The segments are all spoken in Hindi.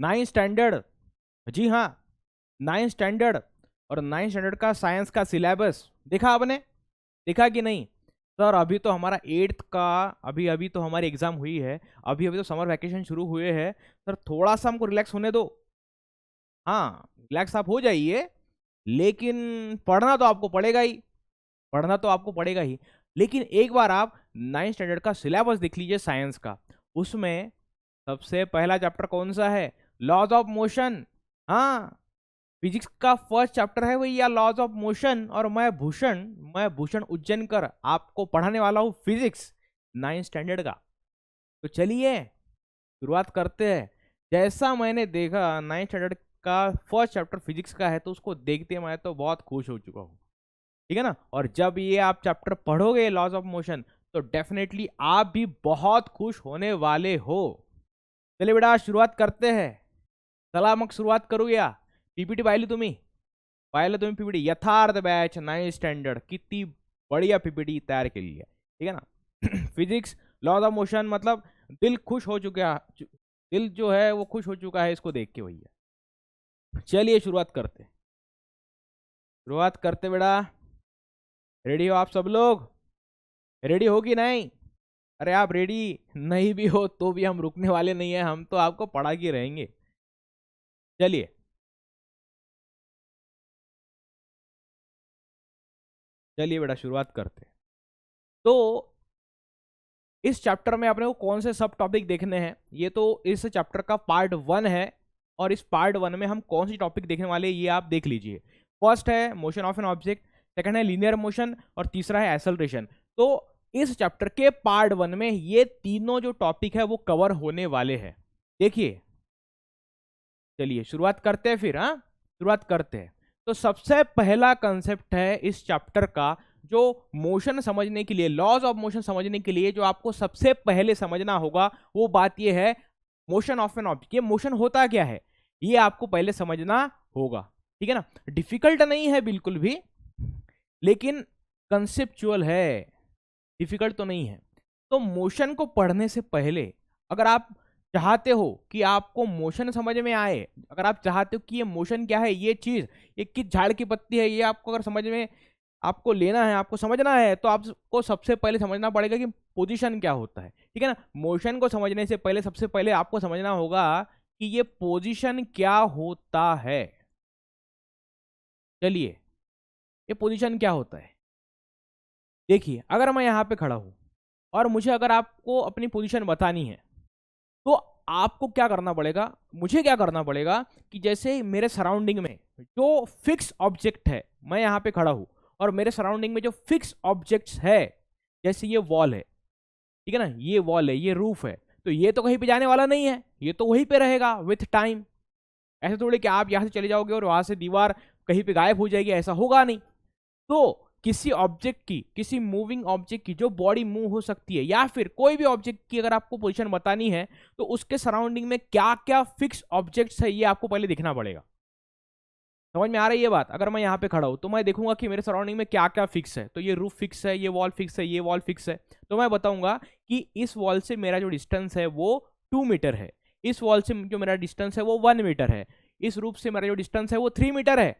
9 स्टैंडर्ड, जी हाँ 9 स्टैंडर्ड, और 9 स्टैंडर्ड का साइंस का सिलेबस देखा आपने, देखा कि नहीं? सर अभी तो हमारा 8th का, अभी अभी तो हमारी एग्जाम हुई है, अभी अभी तो समर वैकेशन शुरू हुए हैं। सर थोड़ा सा हमको रिलैक्स होने दो। हाँ रिलैक्स आप हो जाइए, लेकिन पढ़ना तो आपको पड़ेगा ही, पढ़ना तो आपको पड़ेगा ही। लेकिन एक बार आप 9 स्टैंडर्ड का सिलेबस देख लीजिए साइंस का, उसमें सबसे पहला चैप्टर कौन सा है? Laws of motion. हाँ फिजिक्स का फर्स्ट चैप्टर है भैया लॉज ऑफ मोशन, और मैं भूषण उज्जैनकर आपको पढ़ाने वाला हूँ फिजिक्स 9 स्टैंडर्ड का। तो चलिए शुरुआत करते हैं। जैसा मैंने देखा 9 स्टैंडर्ड का फर्स्ट चैप्टर फिजिक्स का है, तो उसको देखते मैं तो बहुत खुश हो चुका हूँ, ठीक है ना। और जब ये आप चैप्टर पढ़ोगे लॉज ऑफ मोशन, तो डेफिनेटली आप भी बहुत खुश होने वाले हो। चलिए बेटा शुरुआत करते हैं। चला मग सुरुवात करूया। पीपीटी पाहिली तुम्ही? पाहिलं तुम्ही पीपीटी? यथार्थ बॅच 9 स्टँडर्ड किती बढ़िया पीपीटी तैयार केली है, ठीक है ना। फिजिक्स लॉज ऑफ मोशन, मतलब दिल खुश हो चुका, दिल जो है वो खुश हो चुका है इसको देख के भैया। चलिए शुरुआत करते बेटा। रेडी हो आप सब लोग? रेडी हो कि नहीं? अरे आप रेडी नहीं भी हो तो भी हम रुकने वाले नहीं है, हम तो आपको पढ़ा के रहेंगे। चलिए चलिए बेटा शुरुआत करते हैं। तो इस चैप्टर में अपने को कौन से सब टॉपिक देखने हैं, ये तो इस चैप्टर का पार्ट 1 है, और इस पार्ट 1 में हम कौन सी टॉपिक देखने वाले हैं ये आप देख लीजिए। फर्स्ट है motion of an object, second है लीनियर मोशन, और तीसरा है एक्सेलरेशन। तो इस चैप्टर के पार्ट 1 में ये तीनों जो टॉपिक है वो कवर होने वाले हैं। देखिए चलिए शुरुआत करते हैं फिर, हाँ शुरुआत करते हैं। तो सबसे पहला कंसेप्ट है इस चैप्टर का, जो मोशन समझने के लिए, लॉज ऑफ मोशन समझने के लिए जो आपको सबसे पहले समझना होगा, वो बात ये है मोशन ऑफ एन ऑब्जेक्ट। ये मोशन होता क्या है ये आपको पहले समझना होगा, ठीक है ना। डिफिकल्ट नहीं है बिल्कुल भी, लेकिन कंसेप्चुअल है, डिफिकल्ट तो नहीं है। तो मोशन को पढ़ने से पहले अगर आप चाहते हो कि आपको मोशन समझ में आए, अगर आप चाहते हो कि ये मोशन क्या है, ये चीज, ये किस झाड़ की पत्ती है, ये आपको अगर समझ में, आपको लेना है, आपको समझना है, तो आपको सबसे पहले समझना पड़ेगा कि पोजीशन क्या होता है, ठीक है ना। मोशन को समझने से पहले सबसे पहले आपको समझना होगा कि ये पोजीशन क्या होता है। चलिए ये पोजीशन क्या होता है। देखिए अगर मैं यहाँ पे खड़ा हूं और मुझे अगर आपको अपनी पोजीशन बतानी है, तो आपको क्या करना पड़ेगा, मुझे क्या करना पड़ेगा कि जैसे मेरे सराउंडिंग में जो फिक्स ऑब्जेक्ट है, मैं यहाँ पे खड़ा हूं और मेरे सराउंडिंग में जो फिक्स ऑब्जेक्ट्स है, जैसे ये वॉल है, ठीक है ना, ये वॉल है, ये रूफ है, तो ये तो कहीं पे जाने वाला नहीं है, ये तो वहीं पे रहेगा विथ टाइम। ऐसे थोड़ी कि आप यहां से चले जाओगे और वहां से दीवार कहीं पे गायब हो जाएगी, ऐसा होगा नहीं। तो किसी ऑब्जेक्ट की, किसी मूविंग ऑब्जेक्ट की जो बॉडी मूव हो सकती है, या फिर कोई भी ऑब्जेक्ट की अगर आपको पोजीशन बतानी है, तो उसके सराउंडिंग में क्या क्या फिक्स ऑब्जेक्ट्स है ये आपको पहले देखना पड़ेगा। समझ में आ रही है बात? अगर मैं यहाँ पे खड़ा हूं तो मैं देखूंगा कि मेरे सराउंडिंग में क्या क्या फिक्स है, तो ये रूफ फिक्स है, ये वॉल फिक्स है, ये वॉल फिक्स है, तो मैं बताऊंगा कि इस वॉल से मेरा जो डिस्टेंस है वो 2 मीटर है, इस वॉल से जो मेरा डिस्टेंस है वो 1 मीटर है, इस रूफ से मेरा जो डिस्टेंस है वो 3 मीटर है।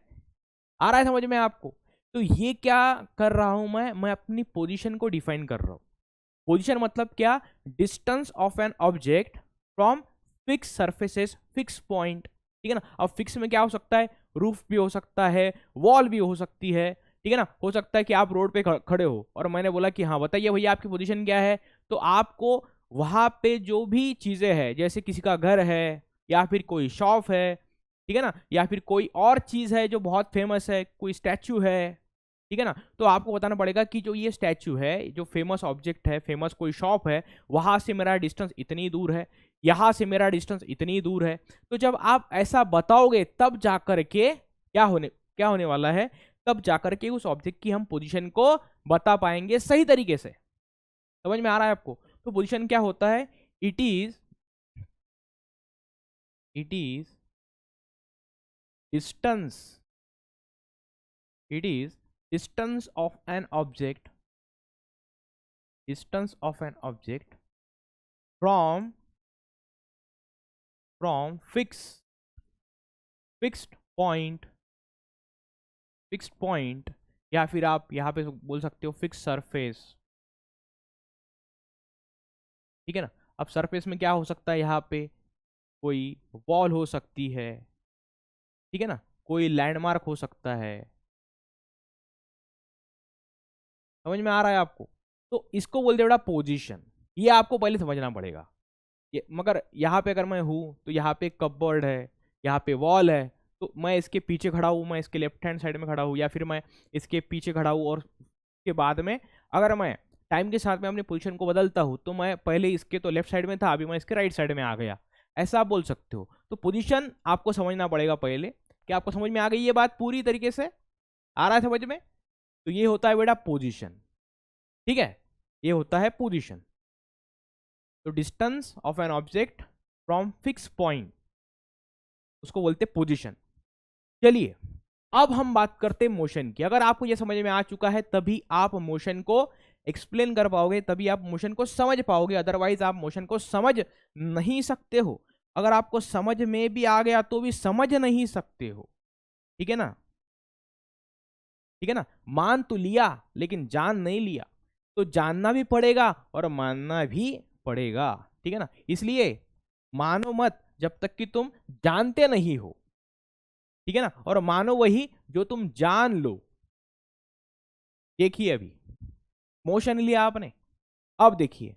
आ रहा है समझ में आपको? तो ये क्या कर रहा हूं मैं अपनी पोजीशन को डिफाइन कर रहा हूं। पोजीशन मतलब क्या? Distance of an object from fix surfaces, fix point, ठीक है ना। अब फिक्स में क्या हो सकता है? रूफ भी हो सकता है, वॉल भी हो सकती है, ठीक है ना। हो सकता है कि आप रोड पे खड़े हो और मैंने बोला कि हाँ बताइए भैया आपकी पोजीशन क्या है, तो आपको वहां पे जो भी चीजें हैं, जैसे किसी का घर है या फिर कोई शॉप है, ठीक है ना, या फिर कोई और चीज है जो बहुत फेमस है, कोई स्टैचू है, ठीक है ना, तो आपको बताना पड़ेगा कि जो ये स्टैचू है, जो फेमस ऑब्जेक्ट है, फेमस कोई शॉप है, वहां से मेरा डिस्टेंस इतनी दूर है, यहां से मेरा डिस्टेंस इतनी दूर है। तो जब आप ऐसा बताओगे तब जाकर के क्या होने वाला है, तब जाकर के उस ऑब्जेक्ट की हम पोजीशन को बता पाएंगे सही तरीके से। समझ में आ रहा है आपको? तो पोजीशन क्या होता है? It is distance, it is distance of an object, distance of an object from from fixed point, या फिर आप यहाँ पे बोल सकते हो फिक्स सरफेस, ठीक है ना। अब सरफेस में क्या हो सकता है, यहाँ पे कोई वॉल हो सकती है, ठीक है ना, कोई लैंडमार्क हो सकता है। समझ में आ रहा है आपको? तो इसको बोलते हैं बेटा पोजीशन। ये आपको पहले समझना पड़ेगा। ये मगर यहाँ पे अगर मैं हूँ तो यहाँ पे कपबोर्ड है, यहाँ पे वॉल है, तो मैं इसके पीछे खड़ा हूँ, मैं इसके लेफ्ट हैंड साइड में खड़ा हूँ, या फिर मैं इसके पीछे खड़ा हूँ, और उसके बाद में अगर मैं टाइम के साथ में अपनी पोजीशन को बदलता हूँ तो मैं पहले इसके तो लेफ्ट साइड में था, अभी मैं इसके राइट साइड में आ गया, ऐसा आप बोल सकते हो। तो पोजीशन आपको समझना पड़ेगा पहले। क्या आपको समझ में आ गई ये बात पूरी तरीके से? आ रहा है समझ में? तो ये होता है बेटा पोजीशन, ठीक है, ये होता है पोजीशन। तो distance of an object from fix point, उसको बोलते हैं पोजीशन। चलिए अब हम बात करते हैं मोशन की। अगर आपको यह समझ में आ चुका है तभी आप मोशन को एक्सप्लेन कर पाओगे, तभी आप मोशन को समझ पाओगे, अदरवाइज आप मोशन को समझ नहीं सकते हो। अगर आपको समझ में भी आ गया तो भी समझ नहीं सकते हो, ठीक है ना, ठीक है ना। मान तो लिया लेकिन जान नहीं लिया, तो जानना भी पड़ेगा और मानना भी पड़ेगा, ठीक है ना। इसलिए मानो मत जब तक कि तुम जानते नहीं हो, ठीक है ना, और मानो वही जो तुम जान लो। देखिए अभी मोशन लिया आपने, अब देखिए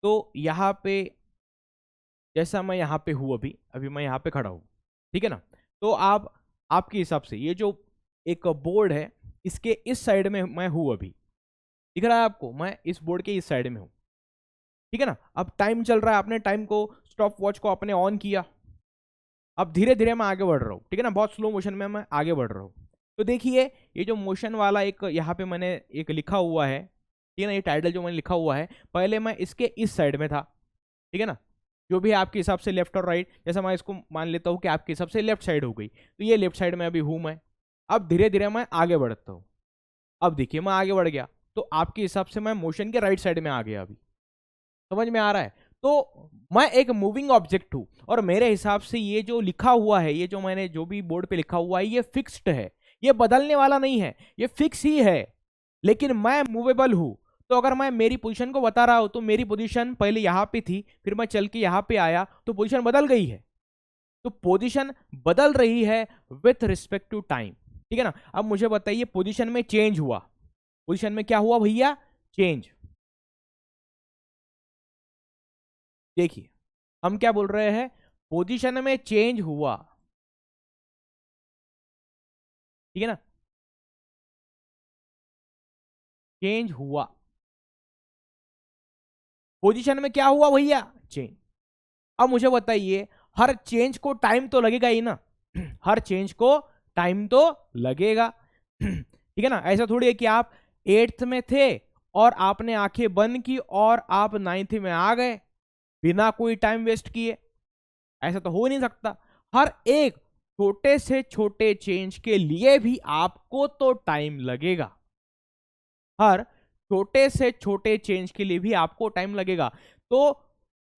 तो यहां पे जैसा मैं यहां पे हूं, अभी मैं यहां पे खड़ा हूं, ठीक है ना। तो आप आपके हिसाब से ये जो एक बोर्ड है इसके इस साइड में मैं हूं, अभी दिख रहा है आपको, मैं इस बोर्ड के इस साइड में हूं, ठीक है ना। अब टाइम चल रहा है, आपने टाइम को स्टॉप वॉच को आपने ऑन किया, अब धीरे धीरे मैं आगे बढ़ रहा हूँ, ठीक है ना, बहुत स्लो मोशन में मैं आगे बढ़ रहा हूँ। तो देखिए ये जो मोशन वाला एक यहाँ पे मैंने एक लिखा हुआ है, ठीक है ना, ये टाइटल जो मैंने लिखा हुआ है, पहले मैं इसके इस साइड में था, ठीक है ना, जो भी आपके हिसाब से लेफ्ट और राइट, जैसा मैं इसको मान लेता हूँ कि आपके हिसाब से लेफ्ट साइड हो गई, तो ये लेफ्ट साइड में अभी हूँ मैं। अब धीरे धीरे मैं आगे बढ़ता हूँ, अब देखिए मैं आगे बढ़ गया, तो आपके हिसाब से मैं मोशन के राइट साइड में आ गया, अभी समझ में आ रहा है? तो मैं एक मूविंग ऑब्जेक्ट हूं, और मेरे हिसाब से ये जो लिखा हुआ है, ये जो मैंने जो भी बोर्ड पे लिखा हुआ है, ये फिक्स्ड है, ये बदलने वाला नहीं है, ये फिक्स ही है, लेकिन मैं मूवेबल हूं। तो अगर मैं मेरी पोजीशन को बता रहा हूं तो मेरी पोजीशन पहले यहां पे थी, फिर मैं चल के यहां पे आया, तो पोजीशन बदल गई है। तो पोजीशन बदल रही है विथ रिस्पेक्ट टू टाइम, ठीक है ना। अब मुझे बताइए पोजीशन में चेंज हुआ, पोजीशन में क्या हुआ भैया? चेंज। देखिए हम क्या बोल रहे हैं, पोजीशन में चेंज हुआ, ठीक है ना, चेंज हुआ, पोजीशन में क्या हुआ भैया? चेंज। अब मुझे बताइए हर चेंज को टाइम तो लगेगा ही ना हर चेंज को टाइम तो लगेगा ठीक है ना। ऐसा थोड़ी है कि आप 8th में थे और आपने आंखें बंद की और आप 9th में आ गए बिना कोई टाइम वेस्ट किए, ऐसा तो हो नहीं सकता। हर एक छोटे से छोटे चेंज के लिए भी आपको तो टाइम लगेगा, हर छोटे से छोटे चेंज के लिए भी आपको टाइम लगेगा। तो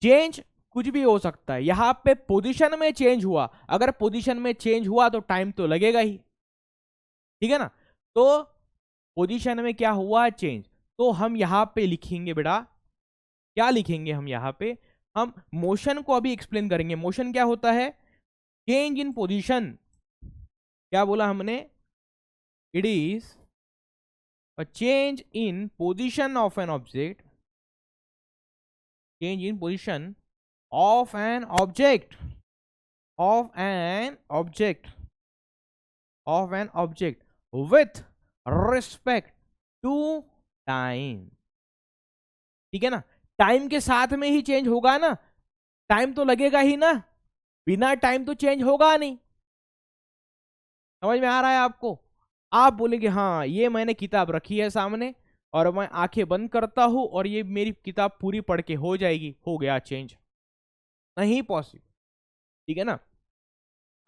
चेंज कुछ भी हो सकता है, यहां पे पोजीशन में चेंज हुआ, अगर पोजीशन में चेंज हुआ तो टाइम तो लगेगा ही, ठीक है ना। तो पोजीशन में क्या हुआ? चेंज। तो हम यहां पे लिखेंगे बेटा, क्या लिखेंगे हम यहां पे? हम मोशन को अभी एक्सप्लेन करेंगे। मोशन क्या होता है? Change in position. क्या बोला हमने? It is a change in position of an object, change in position of an object, of an object, of an object with respect to time, ठीक है ना। टाइम के साथ में ही चेंज होगा ना, टाइम तो लगेगा ही ना, बिना टाइम तो चेंज होगा नहीं। समझ में आ रहा है आपको? आप बोलेंगे हाँ ये मैंने किताब रखी है सामने और मैं आंखें बंद करता हूं और ये मेरी किताब पूरी पढ़ के हो जाएगी, हो गया चेंज। नहीं पॉसिबल, ठीक है ना।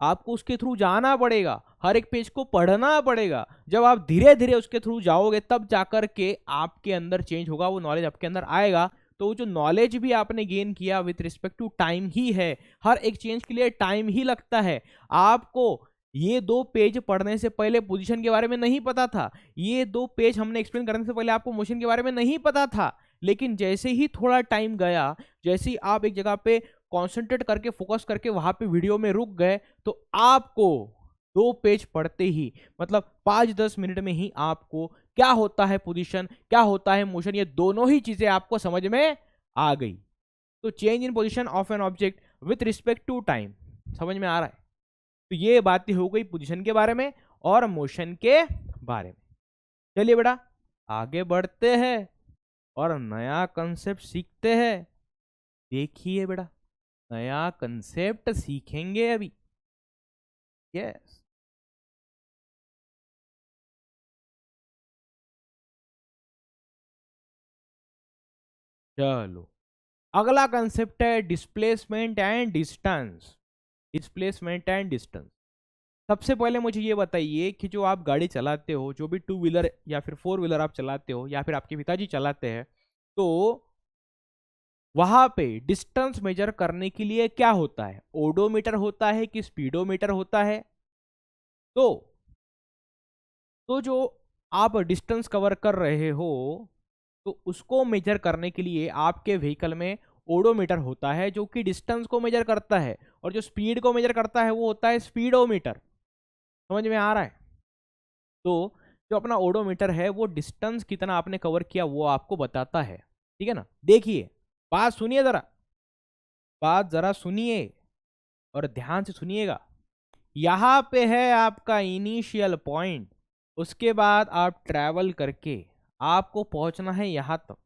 आपको उसके थ्रू जाना पड़ेगा, हर एक पेज को पढ़ना पड़ेगा। जब आप धीरे धीरे उसके थ्रू जाओगे तब जाकर के आपके अंदर चेंज होगा, वो नॉलेज आपके अंदर आएगा, तो वो जो नॉलेज भी आपने गेन किया विथ रिस्पेक्ट टू टाइम ही है। हर एक चेंज के लिए टाइम ही लगता है। आपको ये 2 पेज पढ़ने से पहले पोजीशन के बारे में नहीं पता था, ये 2 पेज हमने एक्सप्लेन करने से पहले आपको मोशन के बारे में नहीं पता था, लेकिन जैसे ही थोड़ा टाइम गया, जैसे ही आप एक जगह पे कॉन्सेंट्रेट करके फोकस करके वहां पे वीडियो में रुक गए, तो आपको 2 पेज पढ़ते ही मतलब 5-10 मिनट में ही आपको क्या होता है पोजीशन, क्या होता है मोशन, ये दोनों ही चीजें आपको समझ में आ गई। तो change in position of an object with respect to time, समझ में आ रहा है? तो ये बातें हो गई पोजीशन के बारे में और मोशन के बारे में। चलिए बेटा आगे बढ़ते हैं और नया कंसेप्ट सीखते हैं। देखिए बेटा नया कंसेप्ट सीखेंगे अभी। यस, चलो अगला कंसेप्ट है displacement and distance. Displacement and distance, सबसे पहले मुझे ये बताइए कि जो आप गाड़ी चलाते हो, जो भी 2 व्हीलर या फिर 4 व्हीलर आप चलाते हो या फिर आपके पिताजी चलाते हैं, तो वहां पे डिस्टेंस मेजर करने के लिए क्या होता है? ओडोमीटर होता है कि स्पीडोमीटर होता है? तो जो आप डिस्टेंस कवर कर रहे हो, तो उसको मेजर करने के लिए आपके व्हीकल में ओडोमीटर होता है जो कि डिस्टेंस को मेजर करता है, और जो स्पीड को मेजर करता है वो होता है स्पीडोमीटर। समझ में आ रहा है? तो जो अपना ओडोमीटर है वो डिस्टेंस कितना आपने कवर किया वो आपको बताता है। ठीक है ना? देखिए बात सुनिए जरा, बात जरा सुनिए और ध्यान से सुनिएगा। यहाँ पे है आपका इनिशियल पॉइंट, उसके बाद आप ट्रैवल करके आपको पहुंचना है यहाँ तक,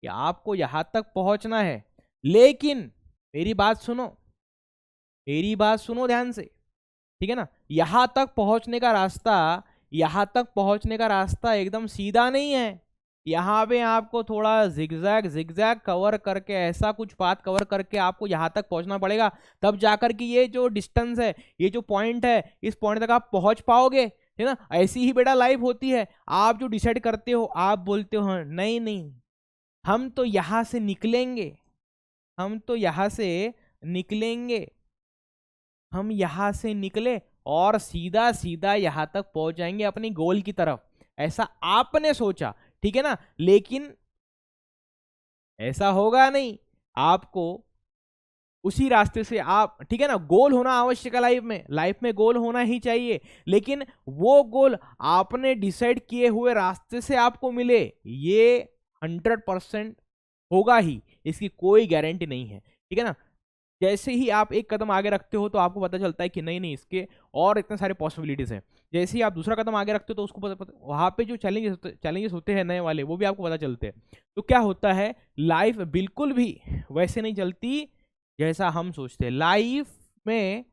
या आपको यहाँ तक पहुंचना है। लेकिन मेरी बात सुनो, मेरी बात सुनो ध्यान से, ठीक है ना? यहां तक पहुंचने का रास्ता, यहां तक पहुंचने का रास्ता एकदम सीधा नहीं है। यहाँ पे आपको थोड़ा जिगजैग जिगजैग कवर करके, ऐसा कुछ पाथ कवर करके आपको यहाँ तक पहुंचना पड़ेगा, तब जाकर कि ये जो डिस्टेंस है, ये जो पॉइंट है, इस पॉइंट तक आप पहुंच पाओगे। है ना? ऐसी ही बेटा लाइफ होती है। आप जो डिसाइड करते हो, आप बोलते हो हाँ, नहीं नहीं हम तो यहाँ से निकलेंगे, हम तो यहाँ से निकलेंगे, हम यहाँ से निकले और सीधा सीधा यहाँ तक पहुंच जाएंगे अपनी गोल की तरफ, ऐसा आपने सोचा। ठीक है ना? लेकिन ऐसा होगा नहीं। आपको उसी रास्ते से आप, ठीक है ना, गोल होना आवश्यक है लाइफ में, लाइफ में गोल होना ही चाहिए, लेकिन वो गोल आपने डिसाइड किए हुए रास्ते से आपको मिले, ये 100% होगा ही, इसकी कोई गारंटी नहीं है। ठीक है ना? जैसे ही आप एक कदम आगे रखते हो तो आपको पता चलता है कि नहीं नहीं इसके और इतने सारे पॉसिबिलिटीज हैं। जैसे ही आप दूसरा कदम आगे रखते हो तो उसको पता वहां पे जो चैलेंजेस होते हैं नए वाले, वो भी आपको पता चलते हैं। तो क्या होता है, लाइफ बिल्कुल भी वैसे नहीं चलती जैसा हम सोचते हैं। लाइफ में,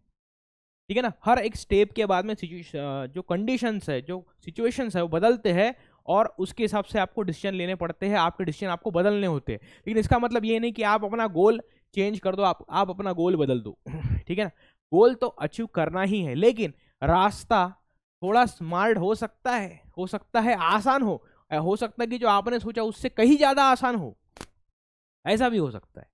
ठीक है ना, हर एक स्टेप के बाद में जो कंडीशंस है, जो सिचुएशंस है वो बदलते हैं, और उसके हिसाब से आपको डिसीजन लेने पड़ते हैं, आपके डिसीजन आपको बदलने होते हैं। लेकिन इसका मतलब ये नहीं कि आप अपना गोल चेंज कर दो, आप अपना गोल बदल दो। ठीक है ना? गोल तो अचीव करना ही है, लेकिन रास्ता थोड़ा स्मार्ट हो सकता है, हो सकता है आसान हो सकता है कि जो आपने सोचा उससे कहीं ज्यादा आसान हो, ऐसा भी हो सकता है।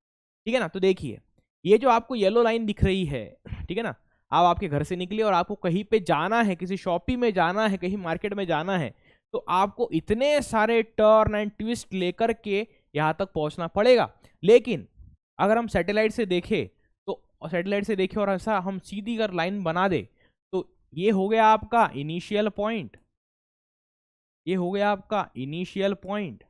ठीक है ना? तो देखिए ये जो आपको येलो लाइन दिख रही है, ठीक है ना, आप आपके घर से निकले और आपको कहीं पे जाना है, किसी शॉपिंग में जाना है, कहीं मार्केट में जाना है, तो आपको इतने सारे टर्न एंड ट्विस्ट लेकर के यहां तक पहुंचना पड़ेगा। लेकिन अगर हम सैटेलाइट से देखें, तो सैटेलाइट से देखें और ऐसा हम सीधी अगर लाइन बना दे, तो ये हो गया आपका इनिशियल पॉइंट, ये हो गया आपका इनिशियल पॉइंट,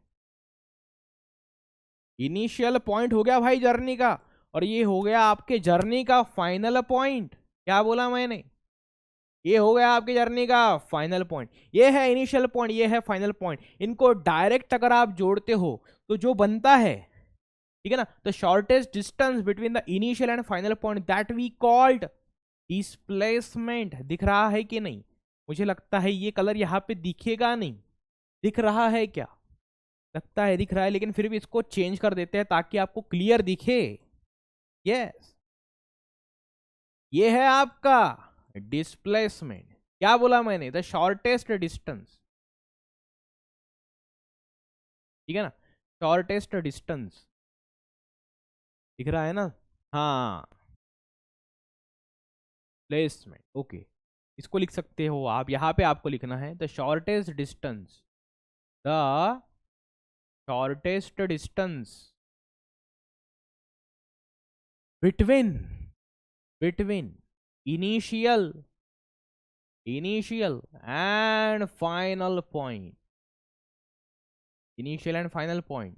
इनिशियल पॉइंट हो गया भाई जर्नी का, और ये हो गया आपके जर्नी का फाइनल पॉइंट। क्या बोला मैंने? ये हो गया आपकी जर्नी का फाइनल पॉइंट। ये है इनिशियल पॉइंट, ये है फाइनल पॉइंट। इनको डायरेक्ट अगर आप जोड़ते हो तो जो बनता है, ठीक है ना, the shortest distance between the initial and final point that we called displacement. दिख रहा है कि नहीं? मुझे लगता है ये कलर यहाँ पे दिखेगा नहीं, दिख रहा है क्या? लगता है दिख रहा है, लेकिन फिर भी इसको चेंज कर देते हैं ताकि आपको क्लियर दिखे। यस, ये है आपका डिस्प्लेसमेंट। क्या बोला मैंने? The shortest distance. ठीक है ना? शॉर्टेस्ट डिस्टेंस दिख रहा है ना? हाँ, प्लेसमेंट, ओके। इसको लिख सकते हो आप, यहाँ पे आपको लिखना है the shortest distance, the shortest distance between between initial initial and final point, initial and final point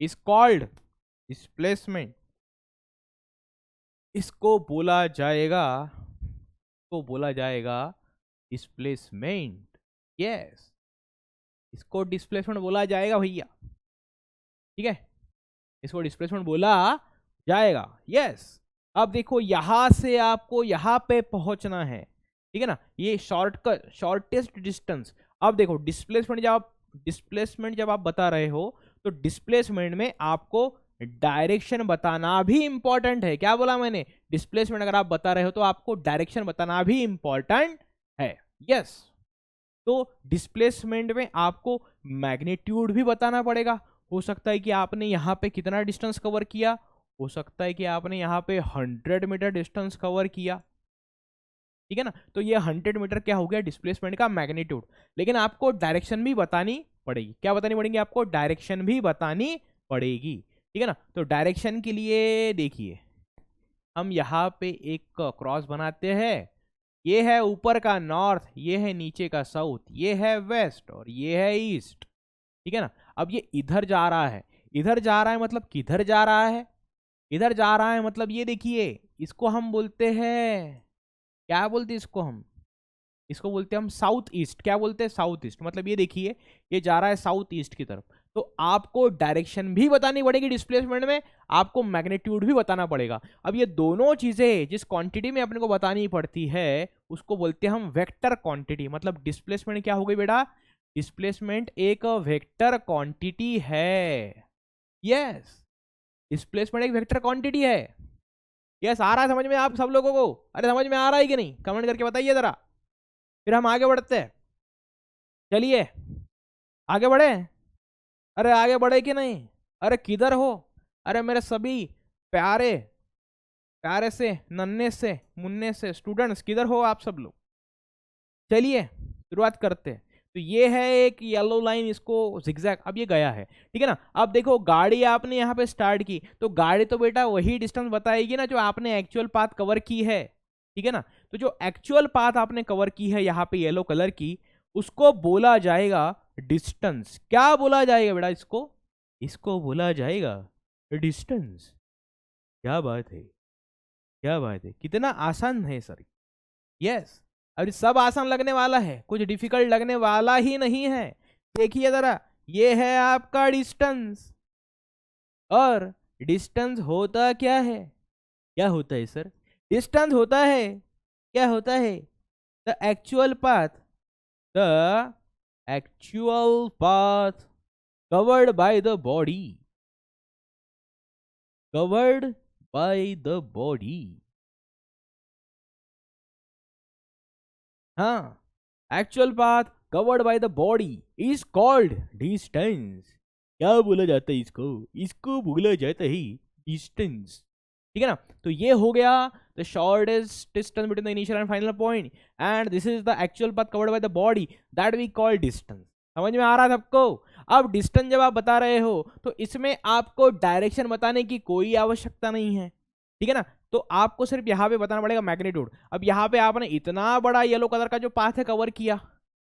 is called displacement. इसको बोला जाएगा, इसको बोला जाएगा डिस्प्लेसमेंट। यस, इसको डिस्प्लेसमेंट बोला जाएगा भैया, ठीक है, इसको डिस्प्लेसमेंट बोला जाएगा। यस, अब देखो यहां से आपको यहां पे पहुंचना है, ठीक है ना, ये शॉर्टकट, शॉर्टेस्ट डिस्टेंस। अब देखो डिस्प्लेसमेंट जब आप बता रहे हो तो डिस्प्लेसमेंट में आपको डायरेक्शन बताना भी इंपॉर्टेंट है। क्या बोला मैंने? डिस्प्लेसमेंट अगर आप बता रहे हो तो आपको डायरेक्शन बताना भी इंपॉर्टेंट है। यस, तो डिस्प्लेसमेंट में आपको मैग्नीट्यूड भी बताना पड़ेगा। हो सकता है कि आपने यहाँ पे कितना डिस्टेंस कवर किया, हो सकता है कि आपने यहाँ पे 100 मीटर डिस्टेंस कवर किया, ठीक है ना, तो ये 100 मीटर क्या हो गया? डिस्प्लेसमेंट का मैग्नीट्यूड। लेकिन आपको डायरेक्शन भी बतानी पड़ेगी। क्या बतानी पड़ेगी? आपको डायरेक्शन भी बतानी पड़ेगी, ठीक है ना। तो डायरेक्शन के लिए देखिए, हम यहाँ पे एक क्रॉस बनाते हैं। ये है ऊपर का नॉर्थ, ये है नीचे का साउथ, ये है वेस्ट और ये है ईस्ट, ठीक है ना। अब ये इधर जा रहा है, इधर जा रहा है मतलब किधर जा रहा है? इधर जा रहा है मतलब ये देखिए, इसको हम बोलते हैं, क्या बोलते हैं इसको हम? इसको बोलते हैं हम साउथ ईस्ट। क्या बोलते हैं? South east. मतलब ये देखिए, ये जा रहा है साउथ ईस्ट की तरफ। तो आपको डायरेक्शन भी बतानी पड़ेगी डिस्प्लेसमेंट में, आपको मैग्नीट्यूड भी बताना पड़ेगा। अब ये दोनों चीजें जिस क्वांटिटी में अपने को बतानी पड़ती है उसको बोलते हैं हम वेक्टर क्वांटिटी। मतलब डिस्प्लेसमेंट क्या हो गई बेटा? डिस्प्लेसमेंट एक वेक्टर क्वांटिटी है। यस, डिस्प्लेसमेंट एक वेक्टर क्वांटिटी है। यस, आ रहा है समझ में आप सब लोगों को? अरे समझ में आ रहा है कि नहीं? कमेंट करके बताइए जरा, फिर हम आगे बढ़ते हैं। चलिए आगे बढ़े। अरे आगे बढ़े कि नहीं? अरे किधर हो? अरे मेरे सभी प्यारे प्यारे से नन्हे से मुन्ने से स्टूडेंट्स, किधर हो आप सब लोग? चलिए शुरुआत करते हैं। तो ये है एक येलो लाइन, इसको जिगजैग, अब ये गया है, ठीक है ना। अब देखो गाड़ी आपने यहाँ पे स्टार्ट की, तो गाड़ी तो बेटा वही डिस्टेंस बताएगी ना जो आपने एक्चुअल पाथ कवर की है, ठीक है ना। तो जो एक्चुअल पाथ आपने कवर की है यहाँ पे येलो कलर की, उसको बोला जाएगा डिस्टेंस। क्या बोला जाएगा बेटा इसको? इसको बोला जाएगा डिस्टेंस। क्या बात है, क्या बात है, कितना आसान है सर। यस, अभी सब आसान लगने वाला है, कुछ डिफिकल्ट लगने वाला ही नहीं है। देखिए जरा, ये है आपका डिस्टेंस, और डिस्टेंस होता क्या है? क्या होता है सर? डिस्टेंस होता है, क्या होता है? The actual path, the actual path covered by the body, covered by the body. हाँ, actual path covered by the body is called distance. क्या बोला जाता है इसको? इसको बोला जाता है डिस्टेंस, ठीक है ना। तो ये हो गया the shortest distance between the initial and final point, and this is the actual path covered by the body that we call distance. समझ में आ रहा है सबको? अब डिस्टेंस जब आप बता रहे हो तो इसमें आपको डायरेक्शन बताने की कोई आवश्यकता नहीं है, ठीक है ना। तो आपको सिर्फ यहाँ पे बताना पड़ेगा मैग्नीट्यूड। अब यहाँ पे आपने इतना बड़ा येलो कलर का जो पाथ है कवर किया,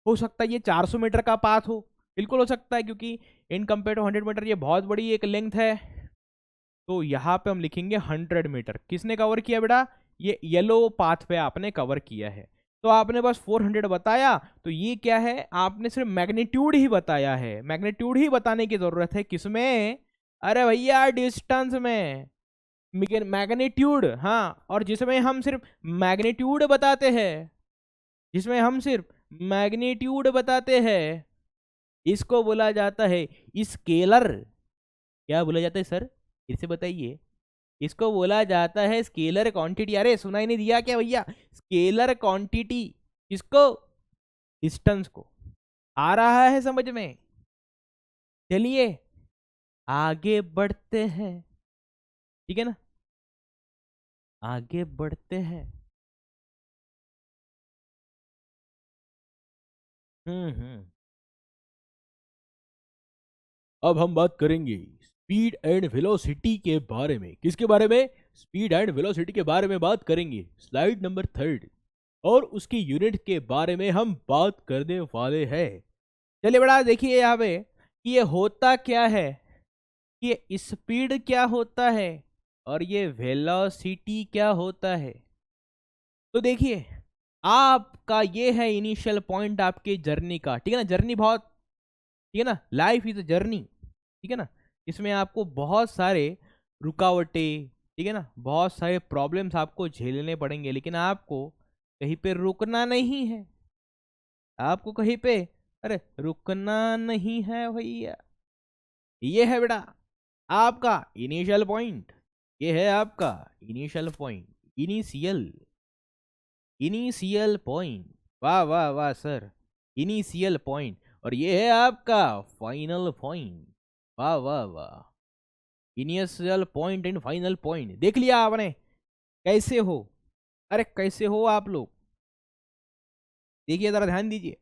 हो सकता है ये 400 मीटर का पाथ हो, बिल्कुल हो सकता है, क्योंकि इन कंपेयर टू 100 मीटर ये बहुत बड़ी एक लेंथ है। तो यहाँ पे हम लिखेंगे 100 मीटर। किसने कवर किया बेटा? ये येलो पाथ पे आपने कवर किया है। तो आपने बस 400 बताया, तो ये क्या है? आपने सिर्फ मैग्नीट्यूड ही बताया है। मैग्नीट्यूड ही बताने की जरूरत है, किसमें? अरे भैया डिस्टेंस में, मैग्नीट्यूड। हाँ, और जिसमें हम सिर्फ मैग्नीट्यूड बताते हैं, जिसमें हम सिर्फ मैग्नीट्यूड बताते हैं, इसको बोला जाता है स्केलर। क्या बोला जाता है सर? फिर से बताइए। इसको बोला जाता है स्केलर क्वांटिटी। अरे सुनाई नहीं दिया क्या भैया? Scalar quantity. किसको? डिस्टेंस को। आ रहा है समझ में? चलिए आगे बढ़ते हैं, ठीक है ना, आगे बढ़ते हैं। हम्म। अब हम बात करेंगे स्पीड एंड वेलोसिटी के बारे में। किसके बारे में? स्पीड एंड वेलोसिटी के बारे में बात करेंगे। स्लाइड नंबर 3 और उसकी यूनिट के बारे में हम बात करने वाले हैं। चलिए बड़ा देखिए यहाँ पे कि ये होता क्या है, कि ये स्पीड क्या होता है और ये वेलोसिटी क्या होता है। तो देखिए आपका ये है इनिशियल पॉइंट आपके जर्नी का, ठीक है ना। जर्नी बहुत, ठीक है ना, लाइफ इज अ जर्नी, ठीक है ना। इसमें आपको बहुत सारे रुकावटें, ठीक है ना, बहुत सारे प्रॉब्लम्स आपको झेलने पड़ेंगे, लेकिन आपको कहीं पे रुकना नहीं है। आपको कहीं पे, अरे रुकना नहीं है भैया। ये है बेटा आपका इनिशियल पॉइंट। ये है आपका initial point, initial, initial point. वाह वाह वाह सर, इनिशियल पॉइंट। और ये है आपका फाइनल पॉइंट। वाह वाह वाह, initial point and final point. देख लिया आपने कैसे हो? अरे कैसे हो आप लोग? देखिए जरा ध्यान दीजिए।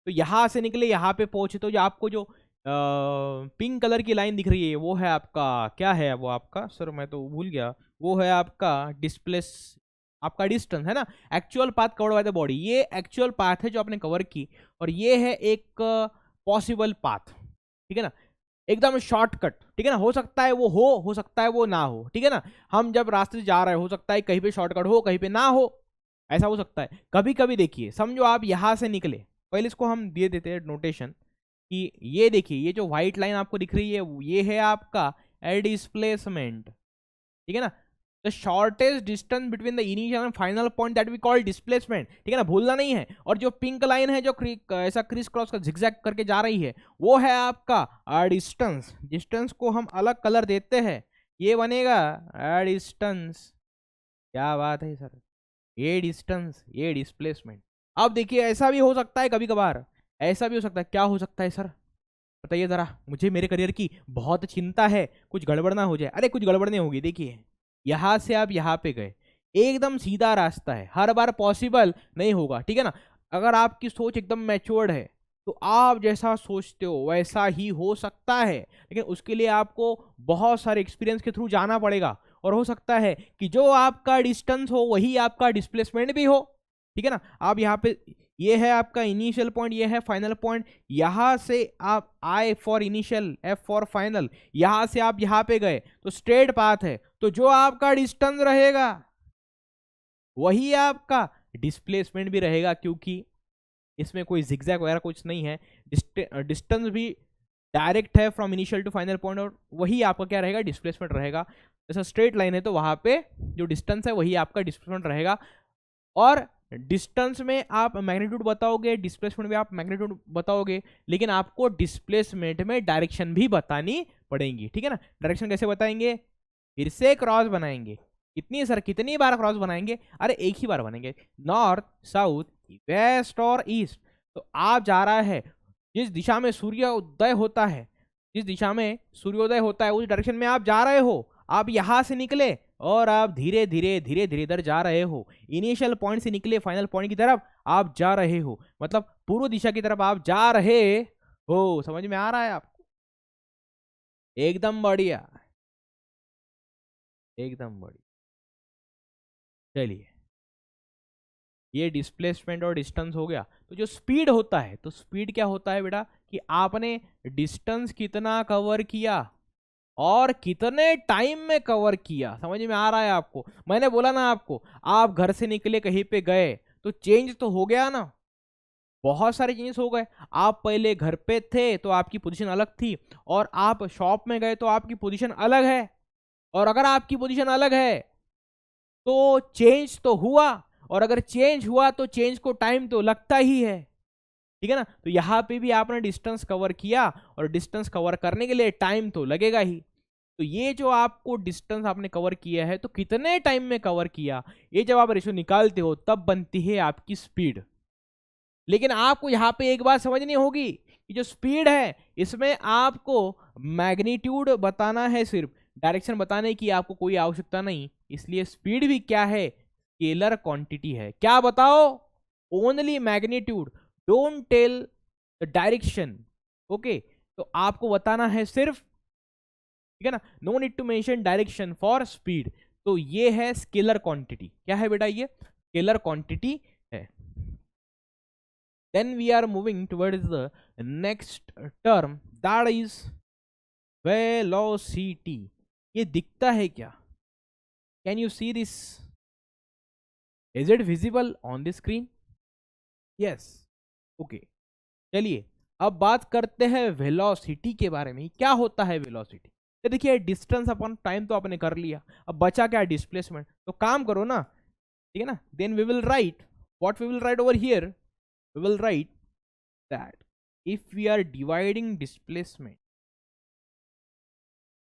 तो यहां से निकले यहाँ पे पहुंचे तो जो आपको जो पिंक कलर की लाइन दिख रही है वो है आपका, क्या है वो आपका, सर मैं तो भूल गया, वो है आपका डिस्प्लेस, आपका डिस्टेंस है ना, actual path covered by the body. ये एक्चुअल पाथ है जो आपने कवर की, और ये है एक पॉसिबल पाथ, ठीक है ना, एकदम शॉर्टकट, ठीक है ना। हो सकता है वो हो सकता है वो ना हो, ठीक है ना। हम जब रास्ते से जा रहे हो सकता है कहीं पे शॉर्टकट हो कहीं पे ना हो, ऐसा हो सकता है। कभी कभी देखिए, समझो आप यहां से निकले, पहले इसको हम दे देते हैं नोटेशन कि ये देखिए ये जो व्हाइट लाइन आपको दिख रही है ये है आपका डिस्प्लेसमेंट, ठीक है ना। The shortest distance between the initial and final point that we call displacement, ठीक है ना, भूलना नहीं है। और जो पिंक लाइन है जो ऐसा क्रिस क्रॉस का zigzag करके जा रही है वो है आपका डिस्टेंस। डिस्टेंस को हम अलग कलर देते हैं, ये बनेगा डिस्टेंस। क्या बात है सर, ये डिस्टेंस ये डिस्प्लेसमेंट। अब देखिए ऐसा भी हो सकता है कभी कभार, ऐसा भी हो सकता है, क्या हो सकता है सर बताइए जरा, मुझे मेरे करियर की बहुत चिंता है, कुछ गड़बड़ ना हो जाए। अरे कुछ गड़बड़ नहीं होगी। देखिए यहां से आप यहाँ पे गए, एकदम सीधा रास्ता है, हर बार पॉसिबल नहीं होगा, ठीक है ना। अगर आपकी सोच एकदम मैच्योर्ड है तो आप जैसा सोचते हो वैसा ही हो सकता है, लेकिन उसके लिए आपको बहुत सारे एक्सपीरियंस के थ्रू जाना पड़ेगा। और हो सकता है कि जो आपका डिस्टेंस हो वही आपका डिस्प्लेसमेंट भी हो, ठीक है ना। आप यहाँ पे, ये है आपका इनिशियल पॉइंट, ये है फाइनल पॉइंट। यहां से आप आए for initial, F for final, यहां से आप यहाँ पे गए तो स्ट्रेट पाथ है, तो जो आपका डिस्टेंस रहेगा वही आपका डिस्प्लेसमेंट भी रहेगा, क्योंकि इसमें कोई जिगजैग वगैरह कुछ नहीं है। डिस्टेंस भी डायरेक्ट है from initial to final point, और वही आपका क्या रहेगा, डिस्प्लेसमेंट रहेगा। जैसा स्ट्रेट लाइन है तो वहां पे जो डिस्टेंस है वही आपका डिस्प्लेसमेंट रहेगा। और डिस्टेंस में आप मैग्नीट्यूड बताओगे, डिस्प्लेसमेंट में आप मैग्नीट्यूड बताओगे, लेकिन आपको डिस्प्लेसमेंट में डायरेक्शन भी बतानी पड़ेगी, ठीक है ना। डायरेक्शन कैसे बताएंगे? फिर से क्रॉस बनाएंगे। कितनी सर, कितनी बार क्रॉस बनाएंगे? अरे एक ही बार बनेंगे, नॉर्थ साउथ वेस्ट और ईस्ट। तो आप जा रहा है जिस दिशा में सूर्योदय होता है, जिस दिशा में सूर्योदय होता है उस डायरेक्शन में आप जा रहे हो। आप यहां से निकले और आप धीरे धीरे धीरे धीरे इधर जा रहे हो, इनिशियल पॉइंट से निकले फाइनल पॉइंट की तरफ आप जा रहे हो, मतलब पूर्व दिशा की तरफ आप जा रहे हो। समझ में आ रहा है आपको? एकदम बढ़िया, एकदम बढ़िया। चलिए ये डिस्प्लेसमेंट और डिस्टेंस हो गया। तो जो स्पीड होता है, तो स्पीड क्या होता है बेटा, कि आपने डिस्टेंस कितना कवर किया और कितने टाइम में कवर किया। समझ में आ रहा है आपको? मैंने बोला ना आपको, आप घर से निकले कहीं पे गए तो चेंज तो हो गया ना, बहुत सारे चेंजेस हो गए। आप पहले घर पे थे तो आपकी पोजीशन अलग थी, और आप शॉप में गए तो आपकी पोजीशन अलग है। और अगर आपकी पोजीशन अलग है तो चेंज तो हुआ, और अगर चेंज हुआ तो चेंज को टाइम तो लगता ही है, ठीक है ना। तो यहाँ पे भी आपने डिस्टेंस कवर किया, और डिस्टेंस कवर करने के लिए टाइम तो लगेगा ही। तो ये जो आपको डिस्टेंस आपने कवर किया है तो कितने टाइम में कवर किया, ये जब आप रेशियो निकालते हो तब बनती है आपकी स्पीड। लेकिन आपको यहाँ पे एक बात समझनी होगी कि जो स्पीड है इसमें आपको मैग्नीट्यूड बताना है, सिर्फ डायरेक्शन बताने की आपको कोई आवश्यकता नहीं। इसलिए स्पीड भी क्या है, स्केलर क्वांटिटी है। क्या बताओ, only magnitude, don't tell the direction. Okay, तो आपको बताना है सिर्फ, ठीक है ना, no need to mention direction for speed. तो ये है स्केलर क्वांटिटी। क्या है बेटा, ये स्केलर क्वांटिटी है। Then we are moving towards the next term, that is velocity. ये दिखता है क्या? Can you see this? Is it visible on the screen? Yes. Okay. चलिए अब बात करते हैं वेलोसिटी के बारे में। क्या होता है वेलोसिटी? तो देखिए, डिस्टेंस अपॉन टाइम तो आपने कर लिया, अब बचा क्या, डिस्प्लेसमेंट। तो काम करो ना, ठीक है ना, then we will write what we will write over here. We will write that if we are dividing displacement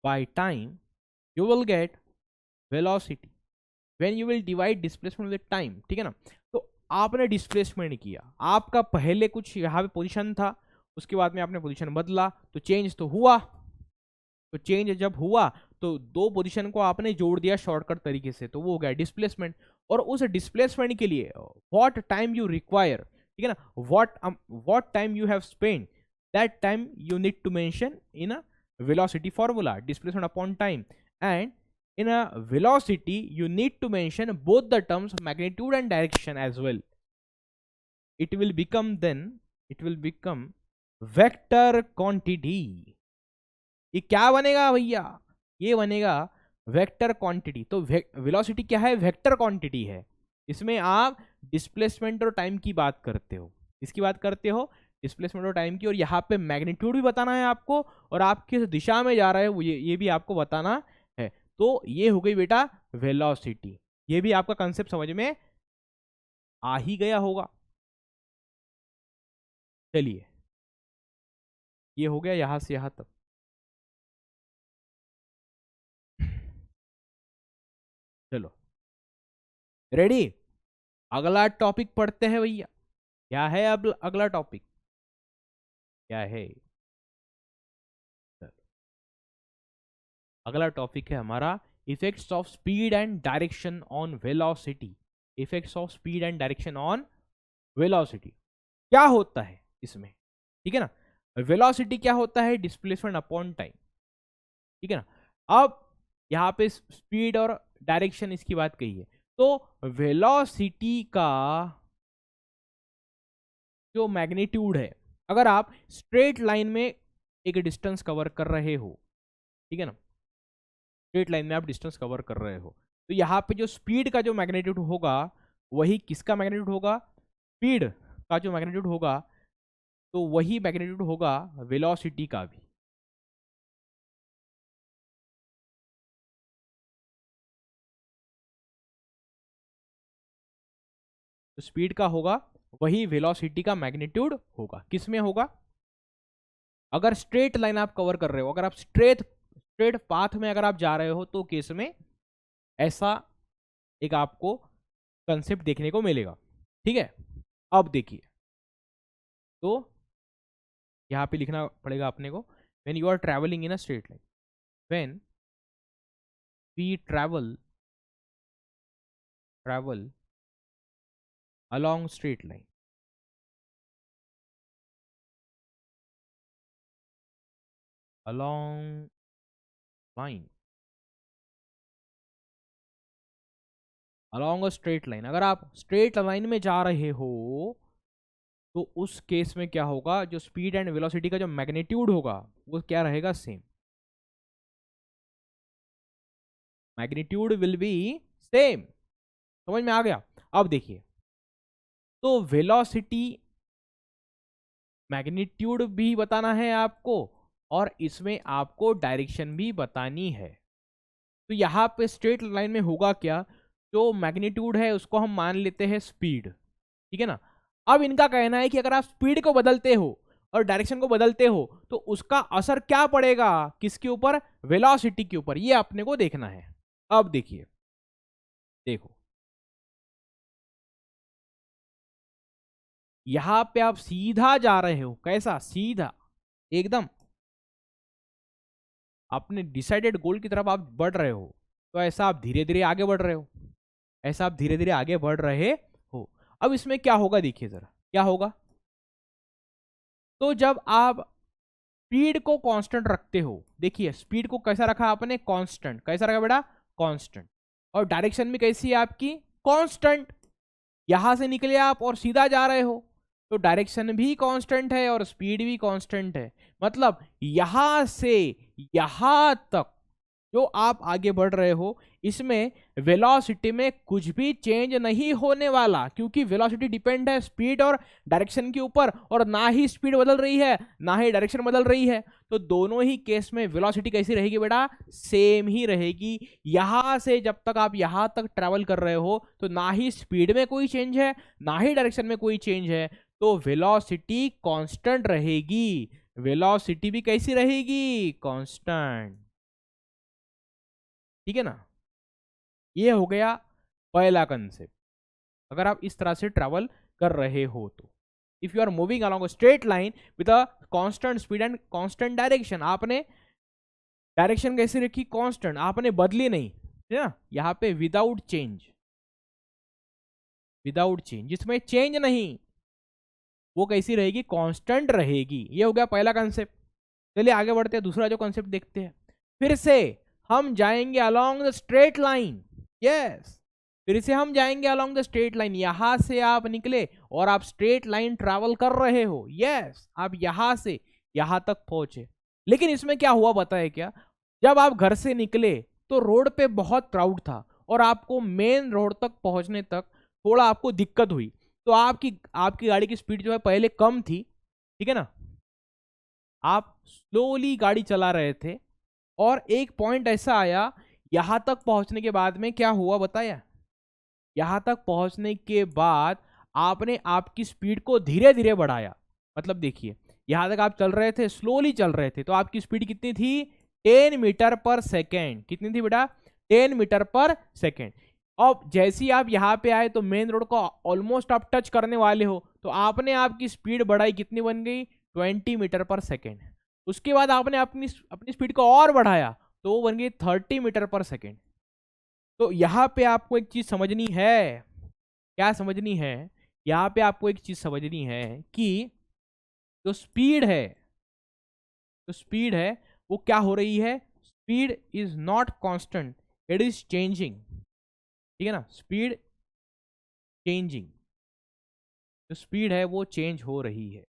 by time, you will get velocity when you will divide displacement with time, ठीक है ना। तो आपने डिस्प्लेसमेंट किया, आपका पहले कुछ यहाँ पे पोजीशन था, उसके बाद में आपने पोजीशन बदला, तो चेंज तो हुआ। तो चेंज जब हुआ तो दो पोजीशन को आपने जोड़ दिया शॉर्टकट तरीके से, तो वो हो गया डिस्प्लेसमेंट। और उस डिस्प्लेसमेंट के लिए व्हाट टाइम यू रिक्वायर, ठीक है ना, what time you have spent, that time you need to mention in a velocity formula, displacement upon time. And in a velocity you need to mention both the terms magnitude and direction as well. It will become vector quantity. ये क्या बनेगा भैया, ये बनेगा वेक्टर क्वांटिटी। तो वेलोसिटी क्या है, वेक्टर क्वांटिटी है। इसमें आप डिस्प्लेसमेंट और टाइम की बात करते हो, इसकी बात करते हो, डिस्प्लेसमेंट और टाइम की। और यहाँ पे मैग्नीट्यूड भी बताना है आपको, और आप किस दिशा में जा रहे हो ये भी आपको बताना है। तो ये हो गई बेटा वेलोसिटी। ये भी आपका कंसेप्ट समझ में आ ही गया होगा। चलिए, ये हो गया यहां से यहां तक। चलो रेडी, अगला टॉपिक पढ़ते हैं भैया। क्या है अब अगला टॉपिक, क्या है? अगला टॉपिक है हमारा effects of speed and direction on velocity. Effects of speed and direction on velocity क्या होता है इसमें, ठीक है ना। वेलोसिटी क्या होता है, डिस्प्लेसमेंट अपॉन टाइम, ठीक है ना। अब यहाँ पे स्पीड और डायरेक्शन इसकी बात कही है, तो वेलोसिटी का जो मैग्नीट्यूड है, अगर आप स्ट्रेट लाइन में एक डिस्टेंस कवर कर रहे हो, ठीक है ना, स्ट्रेट लाइन में आप डिस्टेंस कवर कर रहे हो, तो यहाँ पे जो स्पीड का जो मैग्नीट्यूड होगा वही किसका मैग्नीट्यूड होगा, स्पीड का जो मैग्नीट्यूड होगा, तो वही मैग्नीट्यूड होगा वेलोसिटी का भी। तो स्पीड का होगा वही वेलोसिटी का मैग्नीट्यूड होगा। किस में होगा, अगर स्ट्रेट लाइन आप कवर कर रहे हो, अगर आप स्ट्रेट पाथ में अगर आप जा रहे हो, तो केस में ऐसा एक आपको कंसेप्ट देखने को मिलेगा, ठीक है। अब देखिए, तो यहां पे लिखना पड़ेगा अपने को, when you are travelling in a straight line, when we travel along straight line, along line, along a straight line, अगर आप स्ट्रेट लाइन में जा रहे हो, तो उस केस में क्या होगा, जो स्पीड एंड वेलोसिटी का जो मैग्नीट्यूड होगा वो क्या रहेगा, same. Magnitude will be same. समझ में आ गया। अब देखिए, तो वेलोसिटी मैग्नीट्यूड भी बताना है आपको, और इसमें आपको डायरेक्शन भी बतानी है। तो यहाँ पे स्ट्रेट लाइन में होगा क्या, जो मैग्नीट्यूड है उसको हम मान लेते हैं स्पीड, ठीक है ना। अब इनका कहना है कि अगर आप स्पीड को बदलते हो और डायरेक्शन को बदलते हो, तो उसका असर क्या पड़ेगा, किसके ऊपर, वेलोसिटी के ऊपर। ये अपने को देखना है। अब देखिए, देखो यहां पे आप सीधा जा रहे हो, कैसा सीधा एकदम अपने डिसाइडेड गोल की तरफ आप बढ़ रहे हो, तो ऐसा आप धीरे धीरे आगे बढ़ रहे हो, ऐसा आप धीरे धीरे आगे बढ़ रहे हो। अब इसमें क्या होगा देखिए जरा, क्या होगा। तो जब आप स्पीड को कांस्टेंट रखते हो, देखिए स्पीड को कैसा रखा आपने, कांस्टेंट, कैसा रखा बेटा, कांस्टेंट, और डायरेक्शन भी कैसी है आपकी, कांस्टेंट। यहां से निकले आप और सीधा जा रहे हो, तो डायरेक्शन भी कांस्टेंट है और स्पीड भी कांस्टेंट है। मतलब यहां से यहां तक जो आप आगे बढ़ रहे हो, इसमें वेलोसिटी में कुछ भी चेंज नहीं होने वाला, क्योंकि वेलोसिटी डिपेंड है स्पीड और डायरेक्शन के ऊपर, और ना ही स्पीड बदल रही है ना ही डायरेक्शन बदल रही है। तो दोनों ही केस में वेलोसिटी कैसी रहेगी बेटा, सेम ही रहेगी। यहां से जब तक आप यहां तक ट्रेवल कर रहे हो, तो ना ही स्पीड में कोई चेंज है ना ही डायरेक्शन में कोई चेंज है, तो वेलोसिटी कांस्टेंट रहेगी। वेलोसिटी भी कैसी रहेगी, कांस्टेंट। ठीक है ना, ये हो गया पहला कंसेप्ट। अगर आप इस तरह से ट्रैवल कर रहे हो तो, if you are moving along a straight line with a constant speed and constant direction, आपने डायरेक्शन कैसे रखी, कांस्टेंट, आपने बदली नहीं, है ना, यहाँ पे विदाउट चेंज, विदाउट चेंज, जिसमें चेंज नहीं, वो कैसी रहेगी, कांस्टेंट रहेगी। ये हो गया पहला कंसेप्ट। चलिए आगे बढ़ते हैं, दूसरा जो कंसेप्ट देखते हैं। फिर से हम जाएंगे along the straight line, yes, फिर से हम जाएंगे अलोंग द स्ट्रेट लाइन। यहां से आप निकले और आप स्ट्रेट लाइन ट्रैवल कर रहे हो, यस, आप यहां से यहां तक पहुंचे। लेकिन इसमें क्या हुआ पता है क्या, जब आप घर से निकले तो रोड पे बहुत क्राउड था और आपको मेन रोड तक पहुंचने तक थोड़ा आपको दिक्कत हुई। तो आपकी आपकी गाड़ी की स्पीड जो है पहले कम थी, ठीक है ना, आप स्लोली गाड़ी चला रहे थे, और एक पॉइंट ऐसा आया, यहां तक पहुंचने के बाद में क्या हुआ बताया, यहां तक पहुंचने के बाद आपने आपकी स्पीड को धीरे धीरे बढ़ाया। मतलब देखिए, यहां तक आप चल रहे थे, स्लोली चल रहे थे, तो आपकी स्पीड कितनी थी, 10 मीटर पर सेकेंड। कितनी थी बेटा, 10 मीटर पर सेकेंड। अब जैसे ही आप यहाँ पे आए तो मेन रोड को ऑलमोस्ट आप टच करने वाले हो, तो आपने आपकी स्पीड बढ़ाई, कितनी बन गई, 20 मीटर पर सेकेंड। उसके बाद आपने अपनी अपनी स्पीड को और बढ़ाया, तो वो बन गई 30 मीटर पर सेकेंड। तो यहाँ पे आपको एक चीज समझनी है, क्या समझनी है, यहाँ पे आपको एक चीज समझनी है कि जो स्पीड है, जो स्पीड है वो क्या हो रही है, speed is not constant, it is changing. ठीक है ना, स्पीड चेंजिंग, जो स्पीड है वो चेंज हो रही है।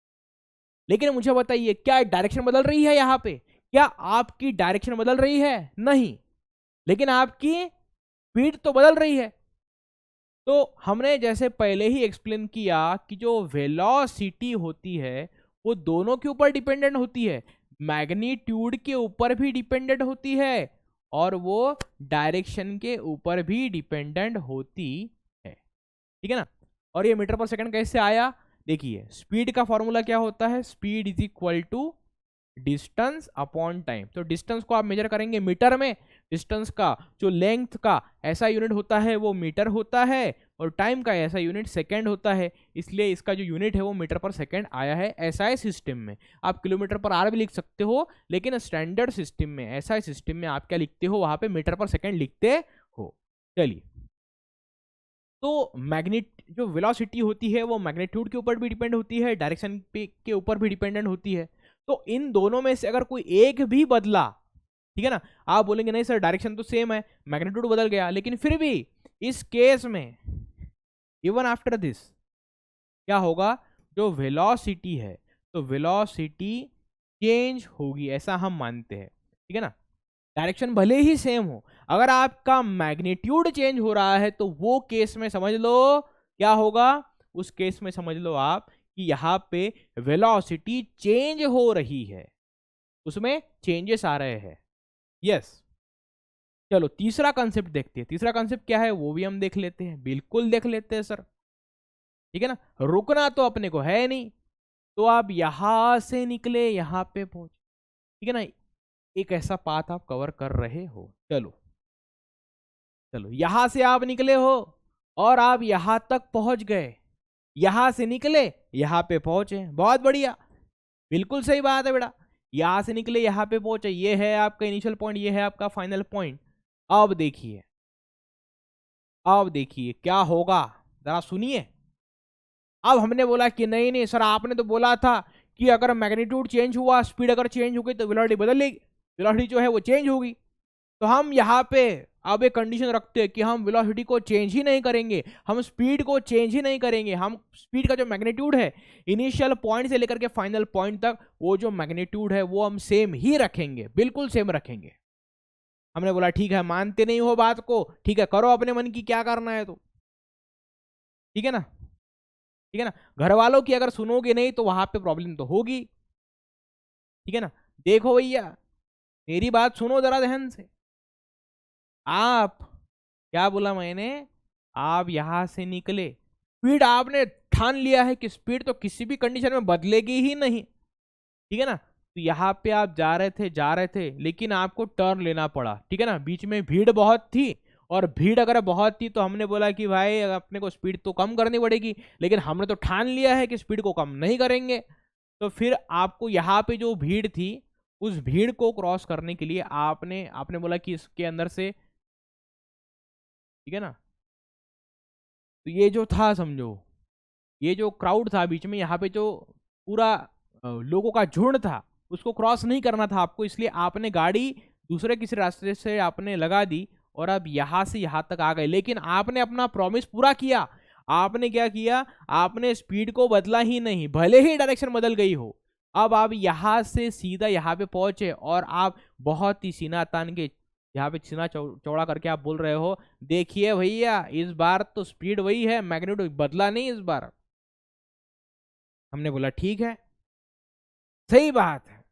लेकिन मुझे बताइए, क्या डायरेक्शन बदल रही है यहाँ पे, क्या आपकी डायरेक्शन बदल रही है, नहीं, लेकिन आपकी स्पीड तो बदल रही है। तो हमने जैसे पहले ही एक्सप्लेन किया कि जो वेलोसिटी होती है वो दोनों के ऊपर डिपेंडेंट होती है, मैग्नीट्यूड के ऊपर भी डिपेंडेंट होती है और वो डायरेक्शन के ऊपर भी डिपेंडेंट होती है। ठीक है ना, और ये मीटर पर सेकंड कैसे आया, देखिए स्पीड का फॉर्मूला क्या होता है, speed is equal to distance upon time. तो डिस्टेंस को आप मेजर करेंगे मीटर में, डिस्टेंस का जो लेंथ का ऐसा यूनिट होता है वो मीटर होता है, और टाइम का ऐसा यूनिट सेकंड होता है, इसलिए इसका जो यूनिट है वो मीटर पर सेकंड आया है। एसआई सिस्टम में आप किलोमीटर पर आवर भी लिख सकते हो, लेकिन स्टैंडर्ड सिस्टम में, एसआई सिस्टम में आप क्या लिखते हो, वहां पे मीटर पर सेकंड लिखते हो। चलिए, तो मैग्नेट जो वेलोसिटी होती है वो मैग्नीट्यूड के ऊपर भी डिपेंड होती है, डायरेक्शन के ऊपर भी डिपेंडेंट होती है। तो इन दोनों में से अगर कोई एक भी बदला, ठीक है ना, आप बोलेंगे नहीं सर डायरेक्शन तो सेम है, मैग्नीट्यूड बदल गया, लेकिन फिर भी इस केस में इवन आफ्टर दिस क्या होगा, जो वेलोसिटी है तो वेलोसिटी चेंज होगी, ऐसा हम मानते हैं। ठीक है ना, डायरेक्शन भले ही सेम हो, अगर आपका मैग्नीट्यूड चेंज हो रहा है तो वो केस में समझ लो क्या होगा, उस केस में समझ लो आप कि यहाँ पे वेलोसिटी चेंज हो रही है, उसमें चेंजेस आ रहे हैं। यस, चलो तीसरा कंसेप्ट देखते हैं। तीसरा कंसेप्ट क्या है वो भी हम देख लेते हैं, बिल्कुल देख लेते हैं सर। ठीक है ना, रुकना तो अपने को है नहीं, तो आप यहां से निकले यहां पे पहुंच, ठीक है ना, एक ऐसा पाथ आप कवर कर रहे हो। चलो चलो, यहां से आप निकले हो और आप यहां तक पहुंच गए, यहां से निकले यहां पे पहुंचे, बहुत बढ़िया, बिल्कुल सही बात है बेटा। यहां से निकले यहां पे पहुंचे, ये है आपका इनिशियल पॉइंट, ये है आपका फाइनल पॉइंट। अब देखिए, अब देखिए क्या होगा, जरा सुनिए। अब हमने बोला कि नहीं नहीं सर, आपने तो बोला था कि अगर मैग्नीट्यूड चेंज हुआ, स्पीड अगर चेंज हो गई तो वेलोसिटी बदलेगी, वेलोसिटी जो है वो चेंज होगी। तो हम यहाँ पे अब एक कंडीशन रखते हैं कि हम वेलोसिटी को चेंज ही नहीं करेंगे, हम स्पीड को चेंज ही नहीं करेंगे। हम स्पीड का जो मैग्नीट्यूड है इनिशियल पॉइंट से लेकर के फाइनल पॉइंट तक, वो जो मैग्नीट्यूड है वो हम सेम ही रखेंगे, बिल्कुल सेम रखेंगे। हमने बोला ठीक है, मानते नहीं हो बात को, ठीक है करो अपने मन की क्या करना है तो, ठीक है ना, ठीक है ना। घर वालों की अगर सुनोगे नहीं तो वहां पे प्रॉब्लम तो होगी, ठीक है ना। देखो भैया, मेरी बात सुनो जरा ध्यान से। आप, क्या बोला मैंने, आप यहां से निकले, स्पीड आपने ठान लिया है कि स्पीड तो किसी भी कंडीशन में बदलेगी ही नहीं, ठीक है ना। तो यहाँ पे आप जा रहे थे लेकिन आपको टर्न लेना पड़ा, ठीक है ना। बीच में भीड़ बहुत थी, और भीड़ अगर बहुत थी तो हमने बोला कि भाई अपने को स्पीड तो कम करनी पड़ेगी, लेकिन हमने तो ठान लिया है कि स्पीड को कम नहीं करेंगे। तो फिर आपको यहाँ पे जो भीड़ थी, उस भीड़ को क्रॉस करने के लिए आपने आपने बोला कि इसके अंदर से, ठीक है ना। तो ये जो था समझो, ये जो क्राउड था बीच में, यहाँ पे जो पूरा लोगों का झुंड था, उसको क्रॉस नहीं करना था आपको, इसलिए आपने गाड़ी दूसरे किसी रास्ते से आपने लगा दी और अब यहां से यहां तक आ गए। लेकिन आपने अपना प्रॉमिस पूरा किया। आपने क्या किया, आपने स्पीड को बदला ही नहीं, भले ही डायरेक्शन बदल गई हो। अब आप यहां से सीधा यहाँ पे पहुंचे और आप बहुत ही सीना तान के यहाँ पे सीना चौड़ा करके आप बोल रहे हो, देखिए भैया इस बार तो स्पीड वही है, मैग्नीट्यूड बदला नहीं इस बार। हमने बोला ठीक है, सही बात है,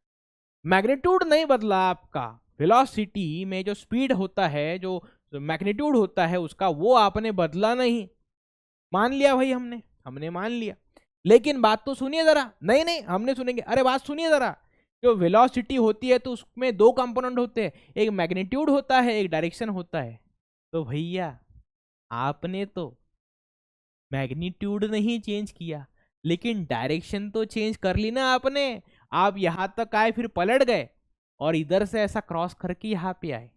मैग्नीट्यूड नहीं बदला आपका, वेलोसिटी में जो स्पीड होता है, जो मैग्नीट्यूड होता है उसका, वो आपने बदला नहीं। मान लिया भाई, हमने हमने मान लिया। लेकिन बात तो सुनिए जरा। नहीं नहीं हमने सुनेंगे, अरे बात सुनिए जरा। जो वेलोसिटी होती है तो उसमें दो कंपोनेंट होते हैं, एक मैग्नीट्यूड होता है, एक डायरेक्शन होता है। तो भैया आपने तो मैग्नीट्यूड नहीं चेंज किया, लेकिन डायरेक्शन तो चेंज कर ली ना आपने। आप यहां तक आए, फिर पलट गए और इधर से ऐसा क्रॉस करके यहां पे आए,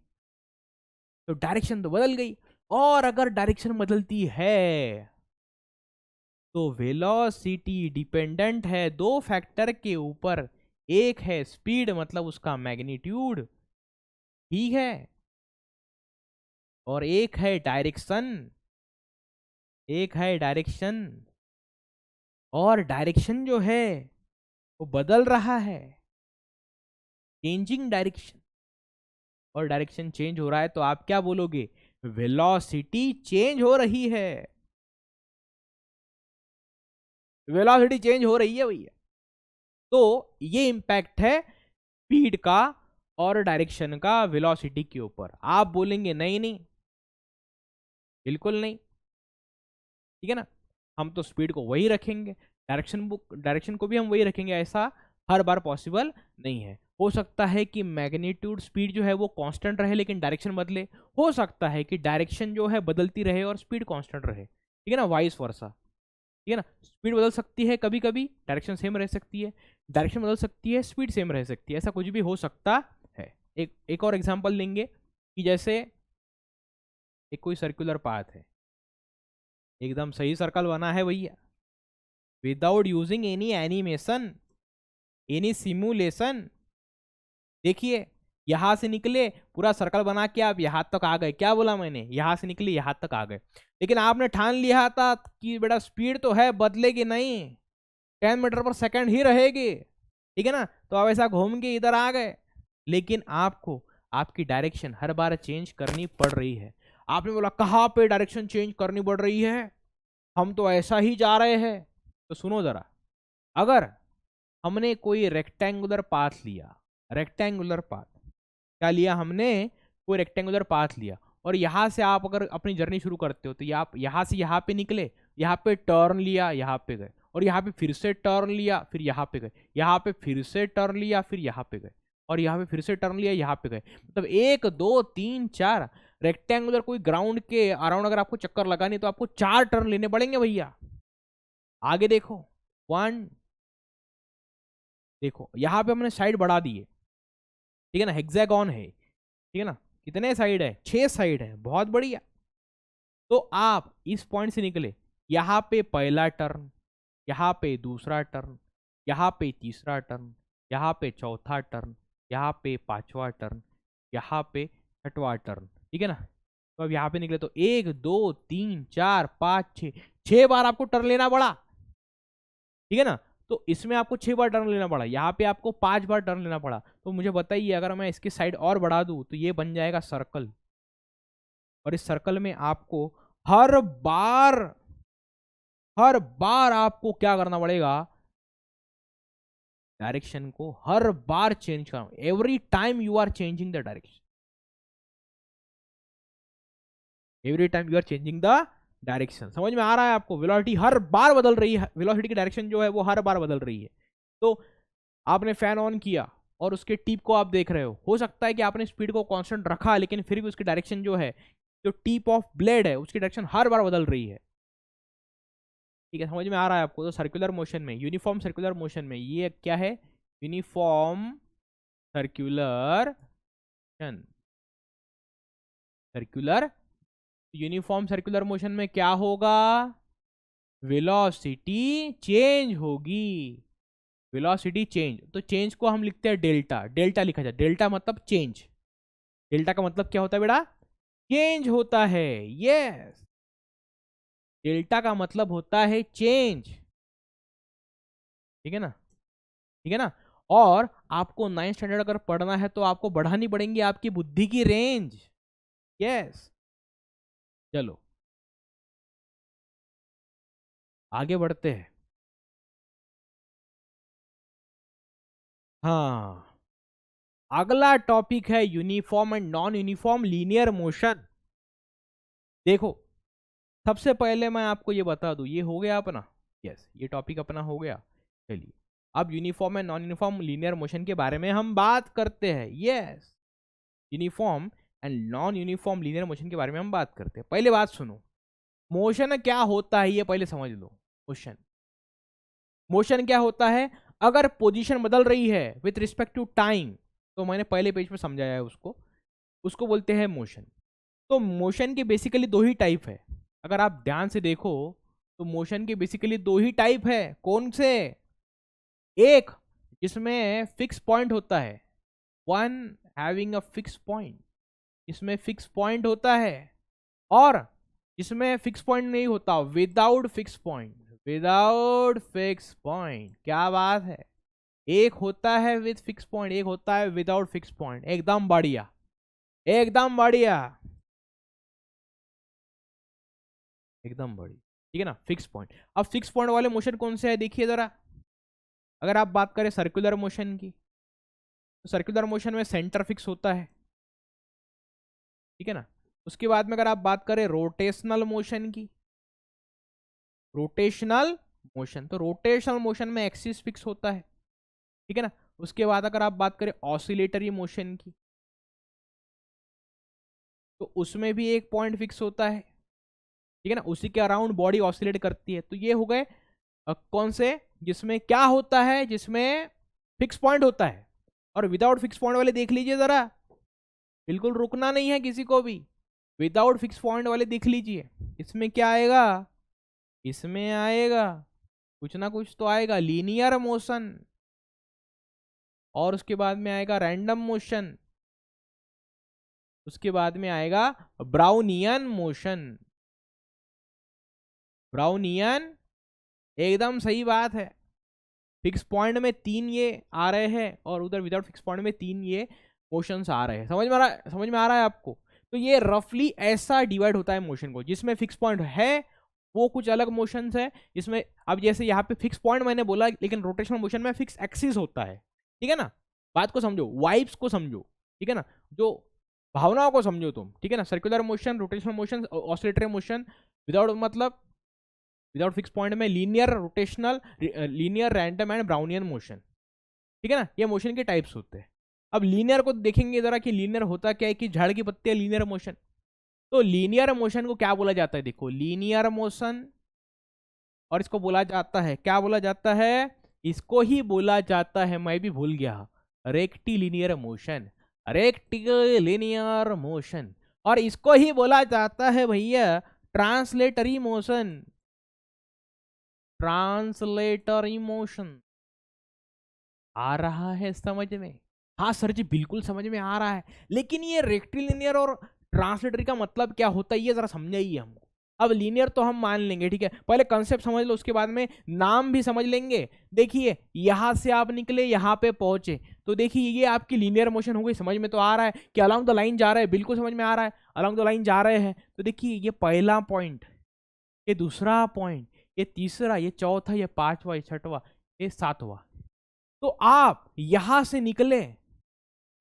तो डायरेक्शन तो बदल गई। और अगर डायरेक्शन बदलती है तो वेलोसिटी डिपेंडेंट है दो फैक्टर के ऊपर, एक है स्पीड मतलब उसका मैग्नीट्यूड, ठीक है, और एक है डायरेक्शन, एक है डायरेक्शन। और डायरेक्शन जो है वो बदल रहा है, चेंजिंग डायरेक्शन। और डायरेक्शन चेंज हो रहा है तो आप क्या बोलोगे, वेलोसिटी चेंज हो रही है, वेलोसिटी चेंज हो रही है भैया। तो ये इंपैक्ट है स्पीड का और डायरेक्शन का वेलोसिटी के ऊपर। आप बोलेंगे नहीं नहीं, बिल्कुल नहीं, ठीक है ना, हम तो स्पीड को वही रखेंगे, डायरेक्शन को भी हम वही रखेंगे। ऐसा हर बार पॉसिबल नहीं है। हो सकता है कि मैग्नीट्यूड स्पीड जो है वो कांस्टेंट रहे लेकिन डायरेक्शन बदले, हो सकता है कि डायरेक्शन जो है बदलती रहे और स्पीड कांस्टेंट रहे, ठीक है ना, वाइस वर्सा, ठीक है ना। स्पीड बदल सकती है कभी कभी, डायरेक्शन सेम रह सकती है, डायरेक्शन बदल सकती है, स्पीड सेम रह सकती है, ऐसा कुछ भी हो सकता है। एक और एग्जांपल लेंगे कि जैसे एक कोई सर्कुलर पाथ है, एकदम सही सर्कल बना है भैया, without using any animation, any simulation. देखिए यहां से निकले, पूरा सर्कल बना के आप यहां तक आ गए, क्या बोला मैंने, यहां से निकले यहां तक आ गए। लेकिन आपने ठान लिया था कि बेटा स्पीड तो है, बदलेगी नहीं, 10 मीटर पर सेकंड ही रहेगी, ठीक है ना। तो आप ऐसा घूम के इधर आ गए, लेकिन आपको आपकी डायरेक्शन हर बार चेंज करनी पड़ रही है। आपने बोला कहाँ पे डायरेक्शन चेंज करनी पड़ रही है, हम तो ऐसा ही जा रहे हैं। तो सुनो जरा, अगर हमने कोई रेक्टेंगुलर पाथ लिया, रेक्टेंगुलर पाथ क्या लिया हमने, कोई रेक्टेंगुलर पाथ लिया, और यहां से आप अगर अपनी जर्नी शुरू करते हो तो आप यहां से यहां पे निकले, यहां पे टर्न लिया, यहां पे गए, और यहाँ पे फिर से टर्न लिया, फिर यहाँ पे गए, यहाँ पे फिर से टर्न लिया, फिर यहाँ पे गए, और यहाँ पे फिर से टर्न लिया, यहाँ पे गए। मतलब 1 2 3 4 रेक्टेंगुलर कोई ग्राउंड के अराउंड अगर आपको चक्कर लगानी तो आपको 4 टर्न लेने पड़ेंगे भैया। आगे देखो 1, देखो यहाँ पे हमने साइड बढ़ा दिए, ठीक है ना, हेक्सागोन है, ठीक है ना, कितने साइड है, 6 साइड है, बहुत बढ़िया। तो आप इस पॉइंट से निकले, यहाँ पे पहला टर्न, यहाँ पे दूसरा टर्न, यहाँ पे तीसरा टर्न, यहाँ पे चौथा टर्न, यहाँ पे पांचवा टर्न, यहाँ पे छठवां टर्न, ठीक है ना। तो अब यहाँ पे निकले तो 1 2 3 4 5 6, 6 बार आपको टर्न लेना पड़ा, ठीक है ना। तो इसमें आपको 6 बार टर्न लेना पड़ा, यहाँ पे आपको 5 बार टर्न लेना पड़ा। तो मुझे बताइए, अगर मैं इसकी साइड और बढ़ा दूं तो ये बन जाएगा सर्कल, और इस सर्कल में आपको हर बार आपको क्या करना पड़ेगा, डायरेक्शन को हर बार चेंज करना, every time you are changing the direction, every time you are changing the direction. समझ में आ रहा है आपको, वेलोसिटी हर बार बदल रही है, वेलोसिटी की डायरेक्शन जो है वो हर बार बदल रही है। तो आपने फैन ऑन किया और उसके टिप को आप देख रहे हो सकता है कि आपने स्पीड को कांस्टेंट रखा, लेकिन फिर भी उसकी डायरेक्शन जो है, जो टिप ऑफ ब्लेड है उसकी डायरेक्शन हर बार बदल रही है, ठीक है, समझ में आ रहा है आपको। तो सर्कुलर मोशन में, यूनिफॉर्म सर्कुलर मोशन में ये क्या है, uniform circular motion, circular, uniform circular motion में क्या होगा, वेलोसिटी चेंज होगी, वेलोसिटी चेंज। तो चेंज को हम लिखते हैं डेल्टा, डेल्टा लिखा जाए, डेल्टा मतलब चेंज, डेल्टा का मतलब क्या होता है बेटा, चेंज होता है, यस, डेल्टा का मतलब होता है चेंज, ठीक है ना, ठीक है ना। और आपको 9th स्टैंडर्ड अगर पढ़ना है तो आपको बढ़ानी पड़ेंगी आपकी बुद्धि की रेंज, यस। चलो आगे बढ़ते हैं। हाँ, अगला टॉपिक है uniform and non uniform linear motion. देखो, सबसे पहले मैं आपको ये बता दूं, ये हो गया अपना, यस, ये टॉपिक अपना हो गया। चलिए अब uniform and non uniform linear motion के बारे में हम बात करते हैं, yes, uniform and non uniform linear motion के बारे में हम बात करते हैं। पहले बात सुनो, मोशन क्या होता है ये पहले समझ लो। मोशन, मोशन क्या होता है, अगर पोजीशन बदल रही है विथ रिस्पेक्ट टू टाइम, तो मैंने पहले पेज में समझाया है उसको, उसको बोलते हैं मोशन। तो मोशन के बेसिकली दो ही टाइप है, अगर आप ध्यान से देखो तो मोशन के बेसिकली दो ही टाइप है, कौन से, एक जिसमें फिक्स पॉइंट होता है, one having a fix point, इसमें फिक्स पॉइंट होता है, और इसमें फिक्स पॉइंट नहीं होता, without fix point, without fix point, क्या बात है, एक होता है विथ फिक्स पॉइंट, एक होता है विदाउट फिक्स पॉइंट, एकदम बढ़िया, एकदम बढ़िया, एकदम बढ़िया, ठीक है ना, फिक्स पॉइंट। अब फिक्स पॉइंट वाले मोशन कौन से है देखिए जरा, अगर आप बात करें सर्कुलर मोशन की, तो सर्कुलर मोशन में सेंटर फिक्स होता है, ठीक है ना। उसके बाद में अगर आप बात करें रोटेशनल मोशन की, रोटेशनल मोशन, तो रोटेशनल मोशन में एक्सिस फिक्स होता है, ठीक है ना। उसके बाद अगर आप बात करें ऑसिलेटरी मोशन की, तो उसमें भी एक पॉइंट फिक्स होता है, ठीक है ना, उसी के अराउंड बॉडी ऑसिलेट करती है। तो ये हो गए कौन से, जिसमें क्या होता है, जिसमें फिक्स पॉइंट होता है। और विदाउट फिक्स पॉइंट वाले देख लीजिए जरा, बिल्कुल रुकना नहीं है किसी को भी, विदाउट फिक्स पॉइंट वाले देख लीजिए, इसमें क्या आएगा, इसमें आएगा कुछ ना कुछ तो आएगा, लीनियर मोशन, और उसके बाद में आएगा रैंडम मोशन, उसके बाद में आएगा ब्राउनियन मोशन, ब्राउनियन, एकदम सही बात है। फिक्स पॉइंट में 3 ये आ रहे हैं, और उधर विदाउट फिक्स पॉइंट में 3 ये मोशंस आ रहे हैं, समझ में आ रहा है, समझ में आ रहा है आपको। तो ये रफली ऐसा डिवाइड होता है मोशन को, जिसमें फिक्स पॉइंट है वो कुछ अलग मोशंस है, इसमें अब जैसे यहाँ पे फिक्स पॉइंट मैंने बोला, लेकिन रोटेशनल मोशन में फिक्स एक्सिस होता है, ठीक है ना। बात को समझो, वाइब्स को समझो, ठीक है ना, जो भावनाओं को समझो तुम, ठीक है ना। Circular motion, rotational motion, oscillatory motion, without मतलब विदाउट फिक्स पॉइंट में linear, rotational, linear, random and Brownian motion, ठीक है ना, ये मोशन के टाइप्स होते हैं। अब लीनियर को देखेंगे जरा कि लीनियर होता क्या है, कि झाड़ की पत्ती है लीनियर मोशन। तो लीनियर मोशन को क्या बोला जाता है, देखो लीनियर मोशन और इसको बोला जाता है, क्या बोला जाता है, इसको ही बोला जाता है, मैं भी भूल गया, रेक्टिलिनियर मोशन, रेक्टिलिनियर मोशन। और इसको ही बोला जाता है भैया ट्रांसलेटरी मोशन, ट्रांसलेटरी मोशन। आ रहा है समझ में? हाँ सर जी बिल्कुल समझ में आ रहा है, लेकिन ये रेक्टिलिनियर और ट्रांसलेटरी का मतलब क्या होता है ये जरा समझाइए हमको। अब लीनियर तो हम मान लेंगे, ठीक है, पहले कंसेप्ट समझ लो, उसके बाद में नाम भी समझ लेंगे। देखिए यहां से आप निकले यहां पे पहुंचे, तो देखिए ये आपकी लीनियर मोशन हो गई, समझ में तो आ रहा है कि अलोंग द लाइन जा रहे हैं, बिल्कुल समझ में आ रहा है, अलोंग द लाइन जा रहे हैं। तो देखिए ये पहला पॉइंट, ये दूसरा पॉइंट, ये तीसरा, ये चौथा, ये पांचवा, ये छठवा, ये सातवां। तो आप यहां से निकले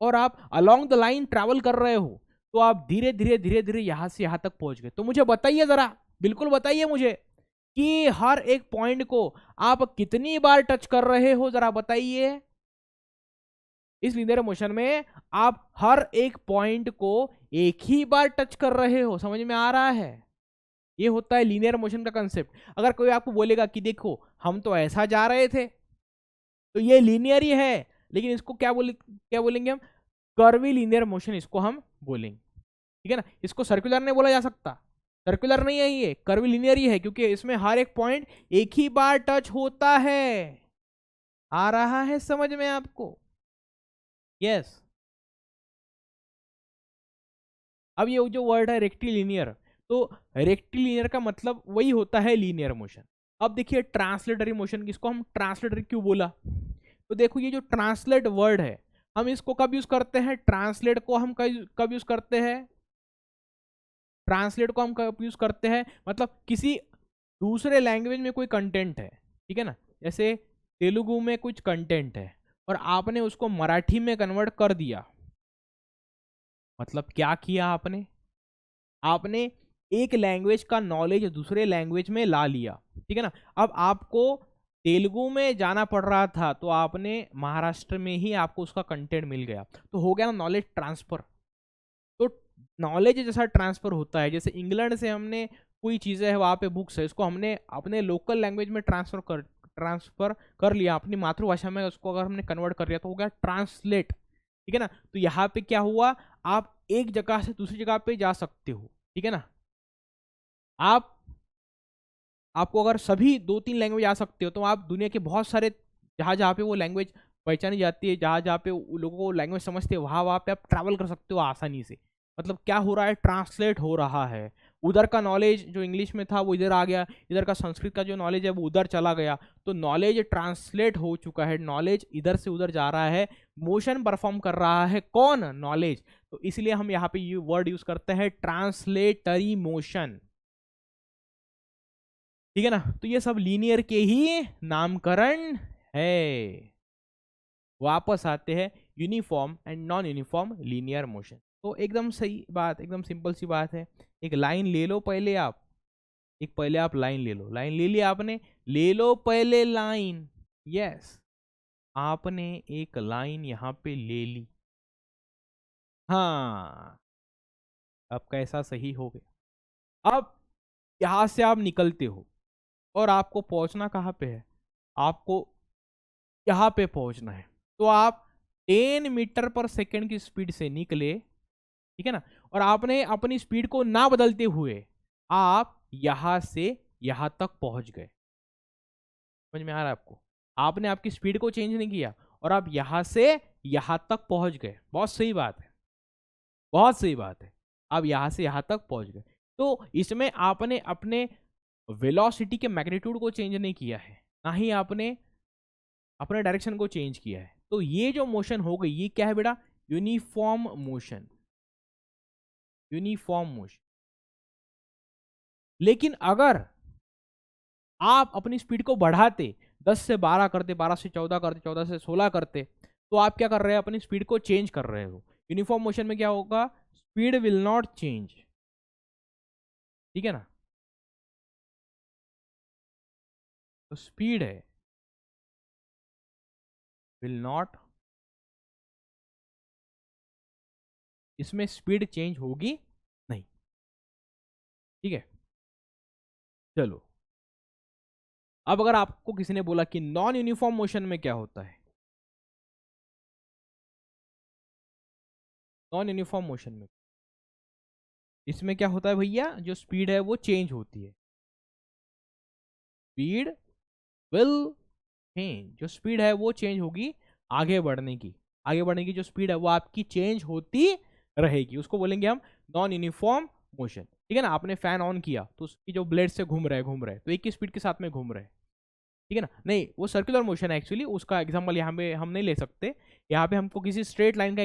और आप अलोंग द लाइन ट्रैवल कर रहे हो, तो आप धीरे धीरे धीरे धीरे यहां से यहां तक पहुंच गए। तो मुझे बताइए जरा, बिल्कुल बताइए मुझे कि हर एक पॉइंट को आप कितनी बार टच कर रहे हो, जरा बताइए। इस लीनियर मोशन में आप हर एक पॉइंट को एक ही बार टच कर रहे हो, समझ में आ रहा है? ये होता है लीनियर मोशन का कंसेप्ट। अगर कोई आपको बोलेगा कि देखो हम तो ऐसा जा रहे थे, तो ये लीनियर ही है, लेकिन इसको क्या बोलेंगे हम, कर्वी लीनियर मोशन इसको हम बोलेंगे, ठीक है ना। इसको सर्कुलर नहीं बोला जा सकता, सर्कुलर नहीं है, ये कर्वी लीनियर ही है, क्योंकि इसमें हर एक पॉइंट एक ही बार टच होता है। आ रहा है समझ में आपको? यस। अब ये जो वर्ड है रेक्टिलिनियर, तो रेक्टिलिनियर का मतलब वही होता है लीनियर मोशन। अब देखिए ट्रांसलेटरी मोशन, किसको हम ट्रांसलेटरी क्यों बोला, तो देखो ये जो ट्रांसलेट वर्ड है, हम इसको कब यूज करते हैं, ट्रांसलेट को हम कब यूज करते हैं, ट्रांसलेट को हम कब यूज करते हैं, मतलब किसी दूसरे लैंग्वेज में कोई कंटेंट है, ठीक है ना, जैसे तेलुगु में कुछ कंटेंट है और आपने उसको मराठी में कन्वर्ट कर दिया, मतलब क्या किया आपने, आपने एक लैंग्वेज का नॉलेज दूसरे लैंग्वेज में ला लिया, ठीक है ना। अब आपको तेलुगु में जाना पड़ रहा था, तो आपने महाराष्ट्र में ही आपको उसका कंटेंट मिल गया, तो हो गया ना नॉलेज ट्रांसफर। तो नॉलेज जैसा ट्रांसफर होता है, जैसे इंग्लैंड से हमने कोई चीज़ें है वहाँ पे बुक्स है, इसको हमने अपने लोकल लैंग्वेज में ट्रांसफर कर लिया, अपनी मातृभाषा में उसको अगर हमने कन्वर्ट कर लिया तो हो गया ट्रांसलेट, ठीक है ना। तो यहाँ पे क्या हुआ, आप एक जगह से दूसरी जगह पे जा सकते हो, ठीक है ना। आप आपको अगर सभी दो तीन लैंग्वेज आ सकते हो, तो आप दुनिया के बहुत सारे जहाँ जहाँ पे वो लैंग्वेज पहचानी जाती है, जहाँ जहाँ पे लोगों को लैंग्वेज समझते हैं, वहाँ वहाँ पे आप ट्रैवल कर सकते हो आसानी से। मतलब क्या हो रहा है, ट्रांसलेट हो रहा है, उधर का नॉलेज जो इंग्लिश में था वो इधर आ गया, इधर का संस्कृत का जो नॉलेज है वो उधर चला गया, तो नॉलेज ट्रांसलेट हो चुका है, नॉलेज इधर से उधर जा रहा है, मोशन परफॉर्म कर रहा है कौन, नॉलेज। तो इसलिए हम यहाँ पे वर्ड यूज करते हैं ट्रांसलेटरी मोशन, ठीक है ना। तो ये सब लीनियर के ही नामकरण है। वापस आते हैं uniform and non uniform linear motion. तो एकदम सही बात, एकदम सिंपल सी बात है, एक लाइन ले लो पहले आप, एक पहले आप लाइन ले लो, लाइन ले लिया आपने, ले लो पहले लाइन, यस, आपने एक लाइन यहां पे ले ली, हाँ, अब कैसा सही हो गया। अब यहां से आप निकलते हो और आपको पहुंचना कहाँ पे है, आपको यहाँ पे पहुंचना है, तो आप 10 मीटर पर सेकंड की स्पीड से निकले, ठीक है ना, और आपने अपनी स्पीड को ना बदलते हुए आप यहां से यहां तक पहुंच गए। समझ में आ रहा है आपको? आपने आपकी स्पीड को चेंज नहीं किया और आप यहां से यहां तक पहुंच गए, बहुत सही बात है, बहुत सही बात है, आप यहां से यहां तक पहुंच गए। तो इसमें आपने अपने वेलोसिटी के मैग्नीट्यूड को चेंज नहीं किया है, ना ही आपने अपने डायरेक्शन को चेंज किया है। तो ये जो मोशन हो गई, ये क्या है बेटा, यूनिफॉर्म मोशन, यूनिफॉर्म मोशन। लेकिन अगर आप अपनी स्पीड को बढ़ाते, 10 से 12 करते, 12 से 14 करते, 14 से 16 करते, तो आप क्या कर रहे हैं, अपनी स्पीड को चेंज कर रहे हो। यूनिफॉर्म मोशन में क्या होगा, स्पीड विल नॉट चेंज, ठीक है ना। तो स्पीड है विल नॉट, इसमें स्पीड चेंज होगी नहीं, ठीक है। चलो अब अगर आपको किसी ने बोला कि नॉन यूनिफॉर्म मोशन में क्या होता है, नॉन यूनिफॉर्म मोशन में इसमें क्या होता है भैया, जो स्पीड है वो चेंज होती है, स्पीड विल चेंज, जो स्पीड है वो चेंज होगी, आगे बढ़ने की, आगे बढ़ने की जो स्पीड है वो आपकी चेंज होती रहेगी, उसको बोलेंगे हम नॉन यूनिफॉर्म मोशन। ठीक है ना, आपने फैन ऑन किया तो उसकी जो ब्लेड से घूम रहे तो एक ही स्पीड के साथ में घूम रहे, ठीक है ना, नहीं वो सर्कुलर मोशन है एक्चुअली, उसका एग्जांपल यहाँ पे हम नहीं ले सकते, यहाँ पे हमको किसी स्ट्रेट लाइन का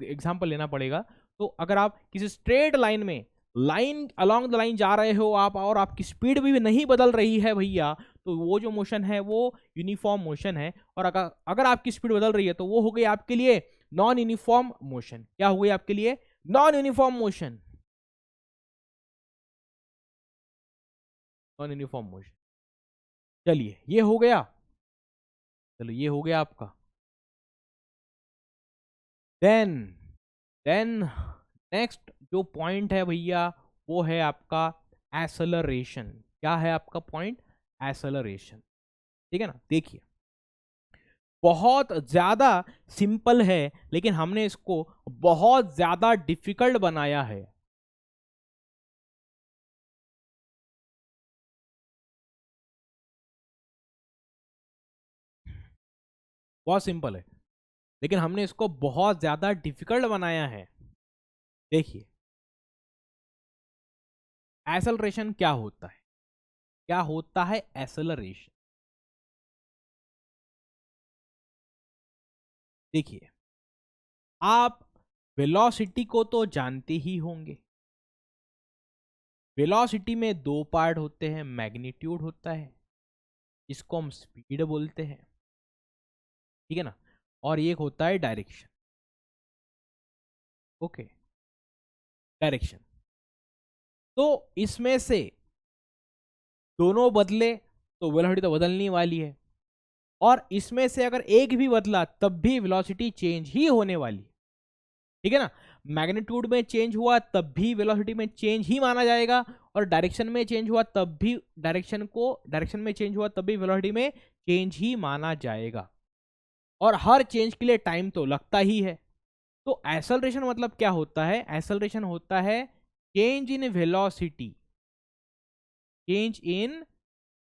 एग्जांपल लेना पड़ेगा। तो अगर आप किसी स्ट्रेट लाइन में लाइन अलोंग द लाइन जा रहे हो आप, और आपकी स्पीड भी नहीं बदल रही है भैया, तो वो जो मोशन है वो यूनिफॉर्म मोशन है। और अगर आपकी स्पीड बदल रही है तो वो हो गई आपके लिए नॉन यूनिफॉर्म मोशन। क्या हो गई आपके लिए? Non uniform motion, non uniform motion. चलिए ये हो गया, चलो ये हो गया आपका। देन देन नेक्स्ट जो पॉइंट है भैया वो है आपका एसेलरेशन। क्या है आपका पॉइंट? एसेलरेशन। ठीक है ना, देखिए बहुत ज्यादा सिंपल है लेकिन हमने इसको बहुत ज्यादा डिफिकल्ट बनाया है। बहुत सिंपल है लेकिन हमने इसको बहुत ज्यादा डिफिकल्ट बनाया है। देखिए एसेलरेशन क्या होता है, क्या होता है एसेलरेशन? देखिए आप वेलोसिटी को तो जानते ही होंगे, वेलोसिटी में दो पार्ट होते हैं, मैग्नीट्यूड होता है जिसको हम स्पीड बोलते हैं, ठीक है ना, और एक होता है डायरेक्शन। Okay, direction. तो इसमें से दोनों बदले तो वेलोसिटी तो बदलने वाली है, और इसमें से अगर एक भी बदला तब भी वेलोसिटी चेंज ही होने वाली, ठीक है ना। मैग्नीट्यूड में चेंज हुआ तब भी वेलोसिटी में चेंज ही माना जाएगा, और डायरेक्शन में चेंज हुआ तब भी डायरेक्शन में चेंज हुआ तब भी वेलोसिटी में चेंज ही माना जाएगा, और हर चेंज के लिए टाइम तो लगता ही है। तो एक्सेलरेशन मतलब क्या होता है? एक्सेलरेशन होता है change in velocity, change in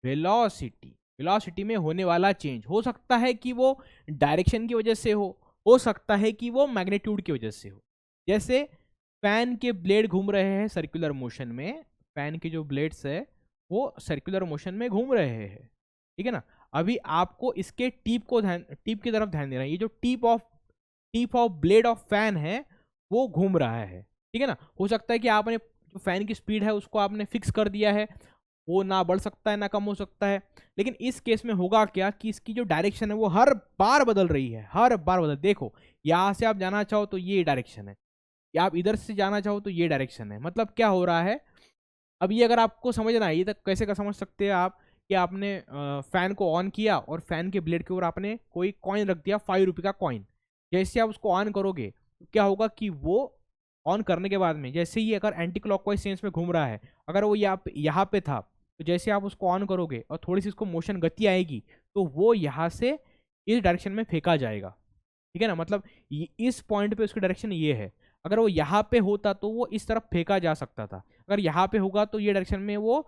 velocity, velocity में होने वाला चेंज। हो सकता है कि वो डायरेक्शन की वजह से हो सकता है कि वो मैग्नीट्यूड की वजह से हो। जैसे फैन के ब्लेड घूम रहे हैं सर्कुलर मोशन में, फैन के जो ब्लेड्स है वो सर्कुलर मोशन में घूम रहे हैं, ठीक है ना। अभी आपको इसके टीप की तरफ ध्यान देना है। ये जो tip of blade of fan है वो घूम रहा है, ठीक है ना। हो सकता है कि आपने जो फैन की स्पीड है उसको आपने फिक्स कर दिया है, वो ना बढ़ सकता है ना कम हो सकता है, लेकिन इस केस में होगा क्या कि इसकी जो डायरेक्शन है वो हर बार बदल रही है, हर बार बदल। देखो यहां से आप जाना चाहो तो ये डायरेक्शन है, या आप इधर से जाना चाहो तो ये डायरेक्शन है। मतलब क्या हो रहा है, अब ये अगर आपको समझना है, ये तक कैसे का समझ सकते हैं आप, कि आपने फैन को ऑन किया और फैन के ब्लेड के ऊपर आपने कोई कॉइन रख दिया, 5 रुपये का कॉइन। जैसे आप उसको ऑन करोगे तो क्या होगा कि वो ऑन करने के बाद में जैसे ही अगर एंटी क्लॉकवाइज सेंस में घूम रहा है, अगर वो यहाँ पे था, तो जैसे आप उसको ऑन करोगे और थोड़ी सी उसको मोशन गति आएगी तो वो यहाँ से इस डायरेक्शन में फेंका जाएगा, ठीक है ना। मतलब इस पॉइंट पे उसकी डायरेक्शन ये है, अगर वो यहाँ पे होता तो वो इस तरफ फेंका जा सकता था, अगर यहाँ पे होगा तो ये डायरेक्शन में वो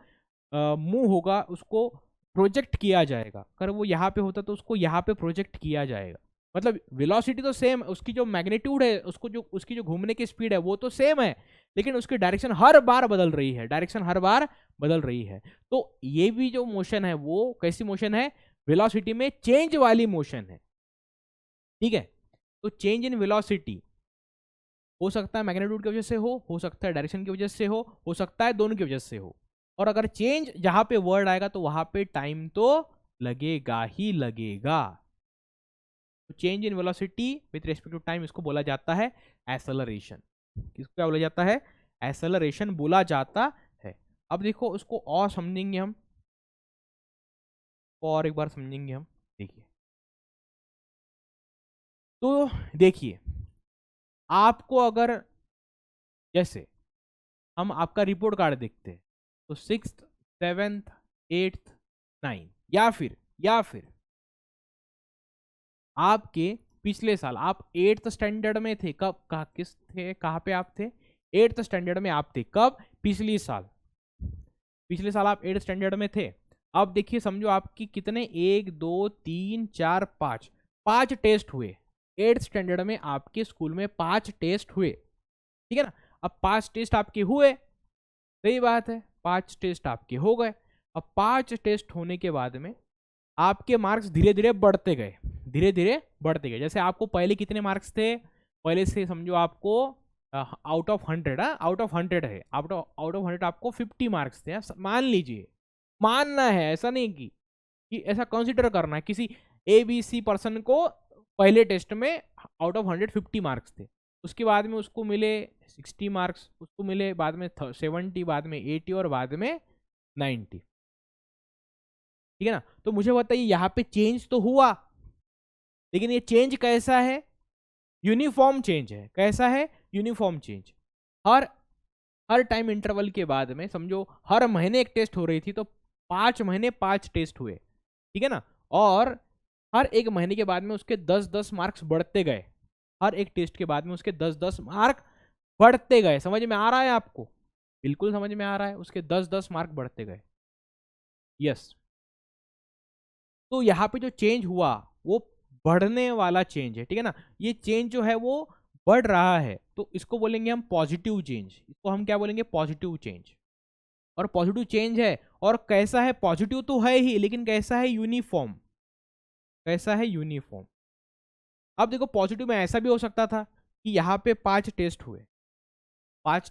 मूव होगा, उसको प्रोजेक्ट किया जाएगा। अगर वो यहाँ पे होता तो उसको यहाँ पे प्रोजेक्ट किया जाएगा। मतलब वेलोसिटी तो सेम, उसकी जो मैग्नीट्यूड है, उसकी जो घूमने की स्पीड है वो तो सेम है, लेकिन उसकी डायरेक्शन हर बार बदल रही है, डायरेक्शन हर बार बदल रही है। तो ये भी जो मोशन है वो कैसी मोशन है? वेलोसिटी में चेंज वाली मोशन है, ठीक है। तो चेंज इन वेलोसिटी हो सकता है मैग्नीट्यूड की वजह से हो सकता है डायरेक्शन की वजह से हो सकता है दोनों की वजह से हो। और अगर चेंज जहां पे वर्ड आएगा तो वहां पे टाइम तो लगेगा ही लगेगा। तो change in velocity with respect to time, इसको बोला जाता है एक्सेलरेशन। किसको क्या बोला जाता है? एक्सेलरेशन बोला जाता है। अब देखो उसको और समझेंगे हम, और एक बार समझेंगे हम। देखिए तो देखिए आपको अगर जैसे हम आपका रिपोर्ट कार्ड देखते हैं तो 6th 7th 8th 9th या फिर आपके पिछले साल आप 8th स्टैंडर्ड में थे, कब कहाँ पे आप थे? 8th स्टैंडर्ड में आप थे, कब? पिछले साल आप 8th स्टैंडर्ड में थे। अब देखिए, समझो आपकी कितने, 1 2 3 4 5 टेस्ट हुए 8th स्टैंडर्ड में, आपके स्कूल में 5 टेस्ट हुए, ठीक है ना। अब 5 टेस्ट आपके हुए, सही बात है, 5 टेस्ट आपके हो गए। अब 5 टेस्ट होने के बाद में आपके मार्क्स धीरे धीरे बढ़ते गए, जैसे आपको पहले कितने मार्क्स थे, पहले से समझो आपको आउट ऑफ 100 है, आउट ऑफ 100 आपको 50 मार्क्स थे, मान लीजिए, मानना है, ऐसा नहीं कि ऐसा कंसिडर करना है, किसी ABC पर्सन को पहले टेस्ट में आउट ऑफ 100 50 मार्क्स थे, उसके बाद में उसको मिले 60 मार्क्स, उसको मिले बाद में 70, बाद में 80 और बाद में 90, ठीक है ना। तो मुझे बताइए, यहाँ पे चेंज तो हुआ, लेकिन ये चेंज कैसा है? यूनिफॉर्म चेंज है। कैसा है? Uniform change. हर टाइम इंटरवल के बाद में, समझो हर महीने एक टेस्ट हो रही थी, तो 5 महीने 5 टेस्ट हुए, ठीक है ना। और हर एक महीने के बाद में उसके 10-10 मार्क्स बढ़ते गए, हर एक टेस्ट के बाद में उसके 10-10 मार्क बढ़ते गए। समझ में आ रहा है आपको? बिल्कुल समझ में आ रहा है, उसके 10-10 मार्क बढ़ते गए। यस, तो यहाँ पे जो चेंज हुआ वो बढ़ने वाला चेंज है, ठीक है ना। ये चेंज जो है वो बढ़ रहा है, तो इसको बोलेंगे हम पॉजिटिव चेंज। इसको हम क्या बोलेंगे? Positive change. और पॉजिटिव चेंज है, और कैसा है? पॉजिटिव तो है ही, लेकिन कैसा है? यूनिफॉर्म। कैसा है? यूनिफॉर्म। अब देखो, पॉजिटिव में ऐसा भी हो सकता था कि यहाँ पे 5 टेस्ट हुए, 1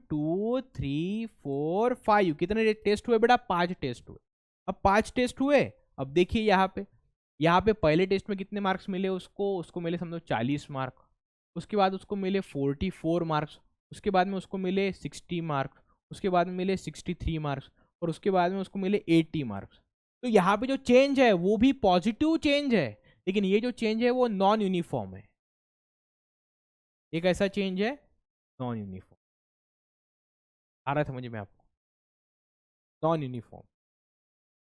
2 3 4 5, कितने टेस्ट हुए बेटा? 5 टेस्ट हुए। अब 5 टेस्ट हुए, अब देखिए यहाँ पे पहले टेस्ट में कितने मार्क्स मिले उसको मिले समझो 40 मार्क, उसके बाद उसको मिले 44 मार्क्स, उसके बाद में उसको मिले 60 मार्क्स, उसके बाद में मिले 63 मार्क्स, और उसके बाद में उसको मिले 80 मार्क्स। तो यहाँ पे जो चेंज है वो भी पॉजिटिव चेंज है, लेकिन ये जो चेंज है वो नॉन यूनिफॉर्म है। एक ऐसा चेंज है नॉन यूनिफॉर्म। आ रहा है समझ में आपको? नॉन यूनिफॉर्म,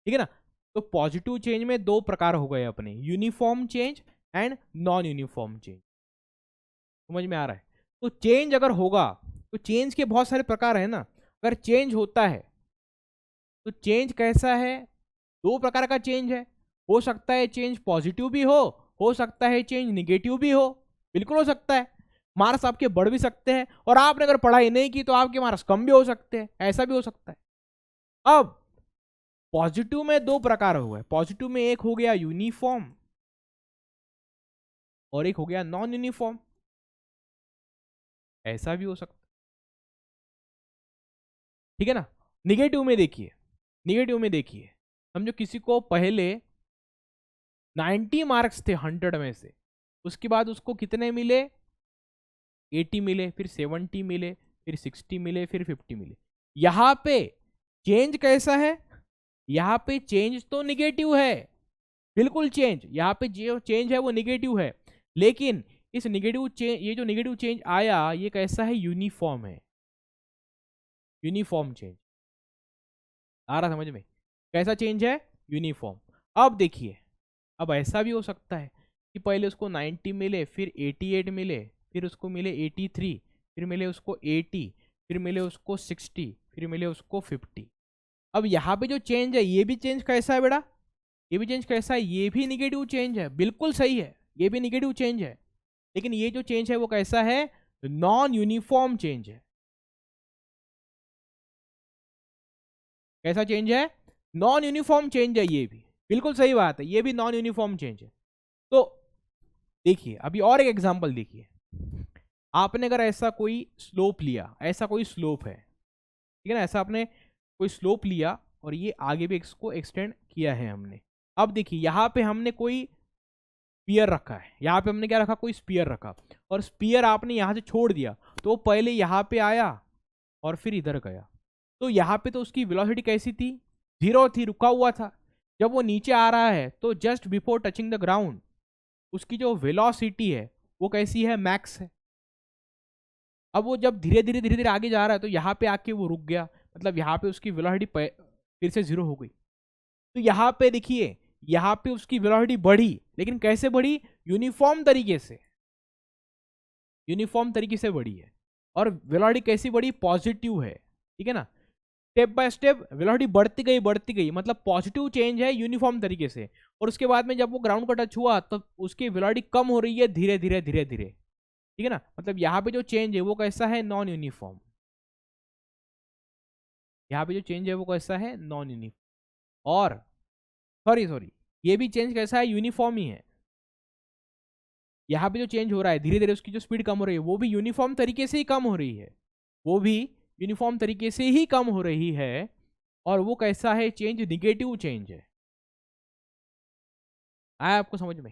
ठीक है ना। तो पॉजिटिव चेंज में 2 प्रकार हो गए अपने, uniform change and non uniform change. समझ में आ रहा है? तो चेंज अगर होगा, तो चेंज के बहुत सारे प्रकार है ना। अगर चेंज होता है तो चेंज कैसा है? 2 प्रकार का चेंज है। हो सकता है चेंज पॉजिटिव भी हो सकता है चेंज निगेटिव भी हो, बिल्कुल हो सकता है। मार्क्स आपके बढ़ भी सकते हैं, और आपने अगर पढ़ाई नहीं की तो आपके मार्क्स कम भी हो सकते हैं, ऐसा भी हो सकता है। अब पॉजिटिव में 2 प्रकार हुए, पॉजिटिव में एक हो गया यूनिफॉर्म और एक हो गया नॉन यूनिफॉर्म, ऐसा भी हो सकता है, ठीक है ना। निगेटिव में देखिए, समझो किसी को पहले 90 मार्क्स थे 100 में से, उसके बाद उसको कितने मिले? 80 मिले, फिर 70 मिले, फिर 60 मिले, फिर 50 मिले। यहाँ पे चेंज कैसा है? यहाँ पे चेंज तो निगेटिव है, बिल्कुल चेंज, यहाँ पे जो चेंज है वो निगेटिव है, लेकिन इस निगेटिव चेंज, ये जो निगेटिव चेंज आया, ये कैसा है? यूनिफॉर्म है, यूनिफॉर्म चेंज। आ रहा समझ में? कैसा चेंज है? यूनिफॉर्म। अब देखिए, अब ऐसा भी हो सकता है कि पहले उसको 90 मिले, फिर 88 मिले, फिर उसको मिले 83, फिर मिले उसको 80, फिर मिले उसको 60, फिर मिले उसको 50। अब यहाँ पे जो चेंज है, ये भी चेंज कैसा है बेटा? ये भी चेंज कैसा है? ये भी निगेटिव चेंज है, बिल्कुल सही है, ये भी निगेटिव चेंज है, लेकिन ये जो चेंज है वो कैसा है? नॉन यूनिफॉर्म चेंज है। कैसा चेंज है? नॉन यूनिफॉर्म चेंज है, ये भी बिल्कुल सही बात है, ये भी नॉन यूनिफॉर्म चेंज है। तो देखिए, अभी और एक एग्जांपल देखिए, आपने अगर ऐसा कोई स्लोप लिया, ऐसा कोई स्लोप है, ठीक है ना, ऐसा आपने कोई स्लोप लिया और ये आगे भी इसको एक्सटेंड किया है हमने। अब देखिए, यहाँ पे हमने कोई स्पीयर रखा है, यहाँ पे हमने क्या रखा? कोई स्पीयर रखा, और स्पीयर आपने यहाँ से छोड़ दिया, तो वो पहले यहाँ पे आया और फिर इधर गया। तो यहाँ पे तो उसकी वेलोसिटी कैसी थी? 0 थी, रुका हुआ था। जब वो नीचे आ रहा है तो just before touching the ground उसकी जो वेलोसिटी है वो कैसी है? मैक्स है। अब वो जब धीरे धीरे आगे जा रहा है, तो यहाँ पे आके वो रुक गया, मतलब यहाँ पे उसकी वेलोसिटी फिर से 0 हो गई। तो यहाँ पे देखिए, यहाँ पे उसकी वेलोसिटी बढ़ी, लेकिन कैसे बढ़ी? यूनिफॉर्म तरीके से, यूनिफॉर्म तरीके से बढ़ी है। और वेलोसिटी कैसी बढ़ी? पॉजिटिव है, ठीक है ना। स्टेप बाय स्टेप वेलोसिटी बढ़ती गई, मतलब पॉजिटिव चेंज है यूनिफॉर्म तरीके से। और उसके बाद में जब वो ग्राउंड को टच हुआ तो उसकी वेलोसिटी कम हो रही है धीरे धीरे धीरे धीरे, ठीक है ना। मतलब यहाँ पे जो चेंज है वो कैसा है? Non uniform. यहाँ पे जो चेंज है वो कैसा है? Non uniform. और सॉरी ये भी चेंज कैसा है? यूनिफॉर्म ही है। यहाँ पे जो चेंज हो रहा है धीरे धीरे, उसकी जो स्पीड कम हो रही है वो भी यूनिफॉर्म तरीके से ही कम हो रही है, वो भी यूनिफॉर्म तरीके से ही कम हो रही है। और वो कैसा है चेंज? निगेटिव चेंज है। आया आपको समझ में?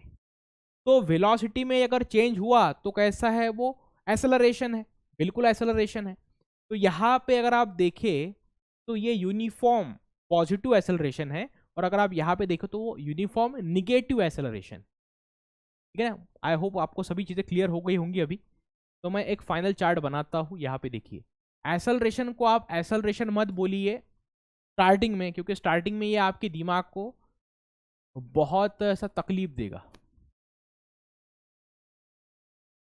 तो वेलोसिटी में अगर चेंज हुआ तो कैसा है वो? एक्सेलरेशन है, बिल्कुल एक्सेलरेशन है। तो यहाँ पे अगर आप देखें तो ये यूनिफॉर्म पॉजिटिव एक्सेलरेशन है, और अगर आप यहाँ पे देखो तो वो यूनिफॉर्म निगेटिव एक्सेलरेशन, ठीक है ना। आई होप आपको सभी चीज़ें क्लियर हो गई होंगी अभी। तो मैं एक फाइनल चार्ट बनाता हूँ, यहाँ पे देखिए। एक्सेलरेशन को आप एक्सेलरेशन मत बोलिए स्टार्टिंग में, क्योंकि स्टार्टिंग में ये आपके दिमाग को बहुत ऐसा तकलीफ देगा,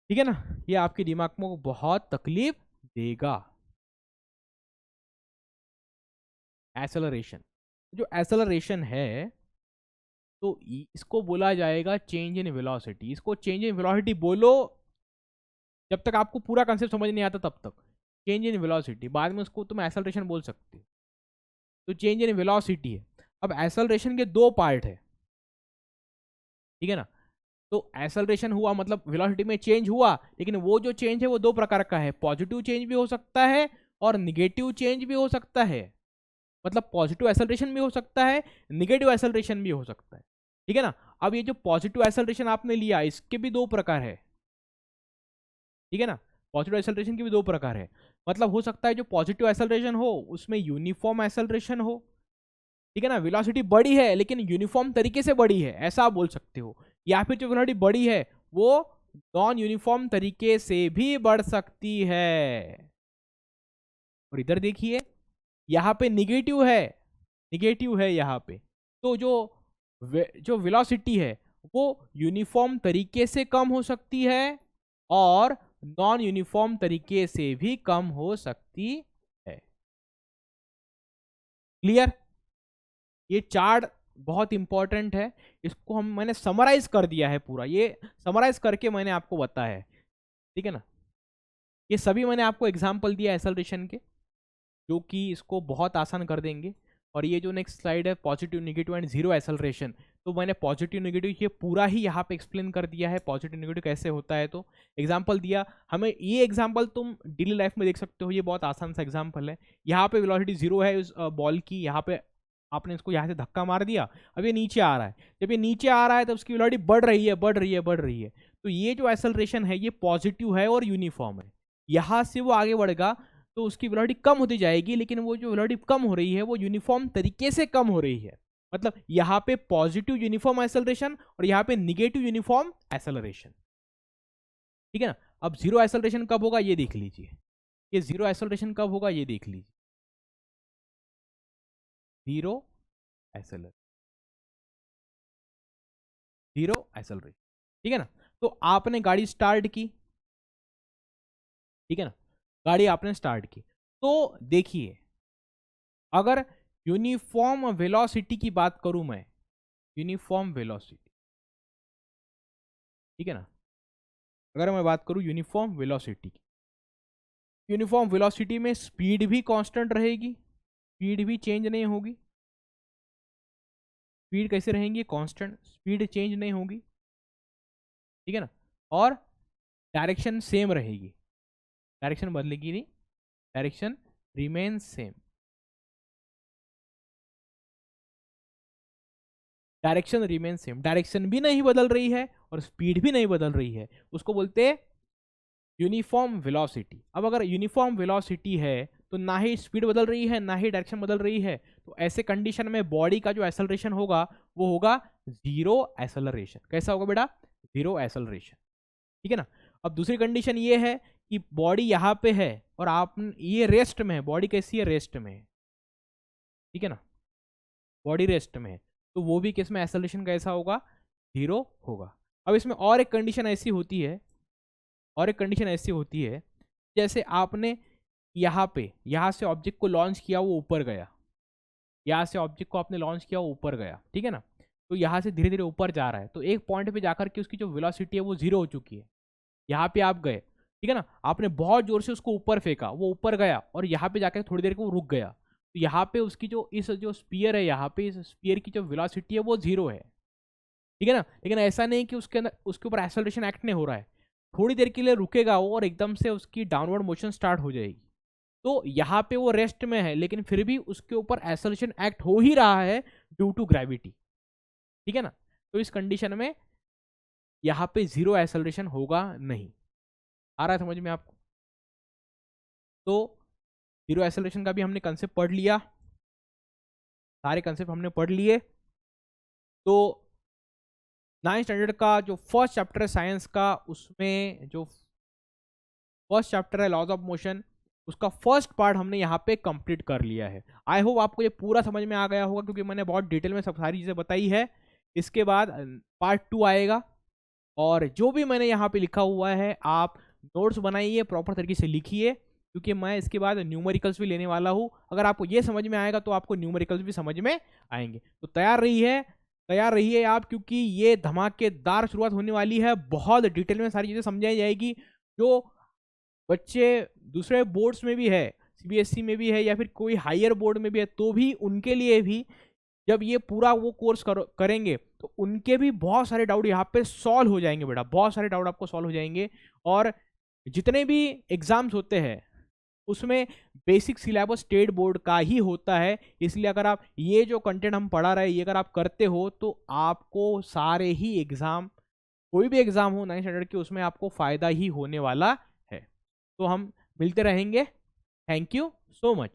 ठीक है ना। ये आपके दिमाग को बहुत तकलीफ देगा। एक्सेलरेशन, जो एक्सेलरेशन है तो इसको बोला जाएगा चेंज इन वेलोसिटी। इसको चेंज इन वेलोसिटी बोलो, जब तक आपको पूरा कंसेप्ट समझ नहीं आता तब तक। चेंज इन वेलोसिटी, बाद में उसको तुम एक्सेलरेशन बोल सकते हो। तो चेंज इन वेलोसिटी है। अब एक्सेलरेशन के दो पार्ट है, ठीक है ना। तो एक्सेलरेशन हुआ मतलब वेलोसिटी में चेंज हुआ, लेकिन वो जो चेंज है वो दो प्रकार का है। पॉजिटिव चेंज भी हो सकता है और निगेटिव चेंज भी हो सकता है। मतलब पॉजिटिव एक्सेलरेशन भी हो सकता है, निगेटिव एक्सेलरेशन भी हो सकता है, ठीक है ना। अब ये जो पॉजिटिव एक्सेलरेशन आपने लिया, इसके भी दो प्रकार है, ठीक है ना। पॉजिटिव एक्सेलरेशन के भी दो प्रकार है। मतलब हो सकता है जो पॉजिटिव एक्सेलरेशन हो उसमें यूनिफॉर्म एक्सेलरेशन हो, ठीक है ना। वेलोसिटी बड़ी है लेकिन यूनिफॉर्म तरीके से बड़ी है, ऐसा आप बोल सकते हो। या फिर जो वेलोसिटी बड़ी है वो नॉन यूनिफॉर्म तरीके से भी बढ़ सकती है। और इधर देखिए, यहाँ पे निगेटिव है, निगेटिव है यहाँ पे। तो जो वेलोसिटी है वो यूनिफॉर्म तरीके से कम हो सकती है और नॉन यूनिफॉर्म तरीके से भी कम हो सकती है। क्लियर? ये चार्ट बहुत इंपॉर्टेंट है। इसको मैंने समराइज कर दिया है पूरा, ये समराइज करके मैंने आपको बताया है, ठीक है ना। ये सभी मैंने आपको एग्जाम्पल दिया एक्सेलरेशन के, जो कि इसको बहुत आसान कर देंगे। और ये जो नेक्स्ट स्लाइड है positive negative and zero acceleration, तो मैंने पॉजिटिव नेगेटिव ये पूरा ही यहाँ पे एक्सप्लेन कर दिया है, पॉजिटिव नेगेटिव कैसे होता है। तो एग्जांपल दिया हमें, ये एग्जांपल तुम डेली लाइफ में देख सकते हो, ये बहुत आसान सा एग्जांपल है। यहाँ पे वेलोसिटी जीरो है उस बॉल की, यहाँ पे आपने इसको यहाँ से धक्का मार दिया, अब ये नीचे आ रहा है। जब ये नीचे आ रहा है तो उसकी वेलोसिटी बढ़ रही है बढ़ रही है बढ़ रही है। तो ये जो एक्सेलरेशन है ये पॉजिटिव है और यूनिफॉर्म है। यहाँ से वो आगे बढ़ेगा तो उसकी वेलोसिटी कम होती जाएगी, लेकिन वो जो वेलोसिटी कम हो रही है वो यूनिफॉर्म तरीके से कम हो रही है। मतलब यहाँ पे पॉजिटिव यूनिफॉर्म एक्सेलरेशन और यहाँ पे निगेटिव यूनिफॉर्म एक्सेलरेशन, ठीक है ना। अब जीरो एक्सेलरेशन कब होगा ये देख लीजिए, ये जीरो एक्सेलरेशन कब होगा ये देख लीजिए। जीरो एक्सेलरेशन, जीरो एक्सेलरेशन, ठीक है ना। तो आपने गाड़ी स्टार्ट की, ठीक है ना, गाड़ी आपने स्टार्ट की। तो देखिए, अगर यूनिफॉर्म वेलोसिटी की बात करूं मैं, यूनिफॉर्म वेलोसिटी, ठीक है ना, अगर मैं बात करूं यूनिफॉर्म वेलोसिटी की, यूनिफॉर्म वेलोसिटी में स्पीड भी कांस्टेंट रहेगी, स्पीड भी चेंज नहीं होगी। स्पीड कैसे रहेंगी? कांस्टेंट, स्पीड चेंज नहीं होगी, ठीक है ना। और डायरेक्शन सेम रहेगी, डायरेक्शन बदलेगी नहीं, direction remain same, direction remain same, direction भी नहीं बदल रही है और स्पीड भी नहीं बदल रही है, उसको बोलते हैं यूनिफॉर्म वेलोसिटी। अब अगर यूनिफॉर्म वेलोसिटी है तो ना ही स्पीड बदल रही है ना ही डायरेक्शन बदल रही है, तो ऐसे कंडीशन में बॉडी का जो एक्सेलरेशन होगा वो होगा जीरो एक्सेलरेशन। कैसा होगा बेटा? जीरो एक्सेलरेशन, ठीक है ना। अब दूसरी कंडीशन ये है कि बॉडी यहाँ पे है और आप ये रेस्ट में है, बॉडी कैसी है? रेस्ट में है, ठीक है ना। बॉडी रेस्ट में है, तो वो भी केस में एक्सेलरेशन कैसा होगा, 0 होगा। अब इसमें और एक कंडीशन ऐसी होती है, जैसे आपने यहाँ से ऑब्जेक्ट को लॉन्च किया, वो ऊपर गया, यहाँ से ऑब्जेक्ट को आपने लॉन्च किया, वो ऊपर गया, ठीक है ना। तो यहाँ से धीरे धीरे ऊपर जा रहा है, तो एक पॉइंट पे जाकर के उसकी जो वेलोसिटी है वो 0 हो चुकी है। यहाँ पे आप गए, ठीक है ना, आपने बहुत जोर से उसको ऊपर फेंका, वो ऊपर गया, और यहाँ पे जाकर थोड़ी देर को वो रुक गया, तो यहाँ पे उसकी जो स्पीयर है, यहाँ पे इस स्पीयर की जो वेलोसिटी है वो 0 है, ठीक है ना। लेकिन ऐसा नहीं कि उसके अंदर उसके ऊपर एक्सेलरेशन एक्ट नहीं हो रहा है, थोड़ी देर के लिए रुकेगा वो और एकदम से उसकी डाउनवर्ड मोशन स्टार्ट हो जाएगी। तो यहाँ पे वो रेस्ट में है, लेकिन फिर भी उसके ऊपर एक्सेलरेशन एक्ट हो ही रहा है ड्यू टू ग्रेविटी, ठीक है ना। तो इस कंडीशन में यहाँ पे 0 एक्सेलरेशन होगा नहीं। आ रहा है समझ में आपको? तो 0 एक्सेलरेशन का भी हमने कंसेप्ट पढ़ लिया, सारे कंसेप्ट हमने पढ़ लिए। तो 9th स्टैंडर्ड का जो फर्स्ट चैप्टर है साइंस का, उसमें जो फर्स्ट चैप्टर है लॉज ऑफ मोशन, उसका फर्स्ट पार्ट हमने यहाँ पे कंप्लीट कर लिया है। आई होप आपको ये पूरा समझ में आ गया होगा, क्योंकि मैंने बहुत डिटेल में सब सारी चीज़ें बताई है। इसके बाद पार्ट 2 आएगा, और जो भी मैंने यहाँ पे लिखा हुआ है आप नोट्स बनाइए, प्रॉपर तरीके से लिखिए, क्योंकि मैं इसके बाद न्यूमेरिकल्स भी लेने वाला हूँ। अगर आपको ये समझ में आएगा तो आपको न्यूमेरिकल्स भी समझ में आएंगे। तो तैयार रहिए आप, क्योंकि ये धमाकेदार शुरुआत होने वाली है। बहुत डिटेल में सारी चीज़ें समझाई जाएगी। जो बच्चे दूसरे बोर्ड्स में भी है, सीबीएसई में भी है, या फिर कोई हायर बोर्ड में भी है, तो भी उनके लिए भी जब ये पूरा वो कोर्स करेंगे तो उनके भी बहुत सारे डाउट यहाँ पे सॉल्व हो जाएंगे बेटा, बहुत सारे डाउट आपको सॉल्व हो जाएंगे। और जितने भी एग्जाम्स होते हैं उसमें बेसिक सिलेबस स्टेट बोर्ड का ही होता है, इसलिए अगर आप ये जो कंटेंट हम पढ़ा रहे हैं ये अगर आप करते हो तो आपको सारे ही एग्जाम, कोई भी एग्जाम हो 9th स्टैंडर्ड के, उसमें आपको फायदा ही होने वाला है। तो हम मिलते रहेंगे। Thank you so much.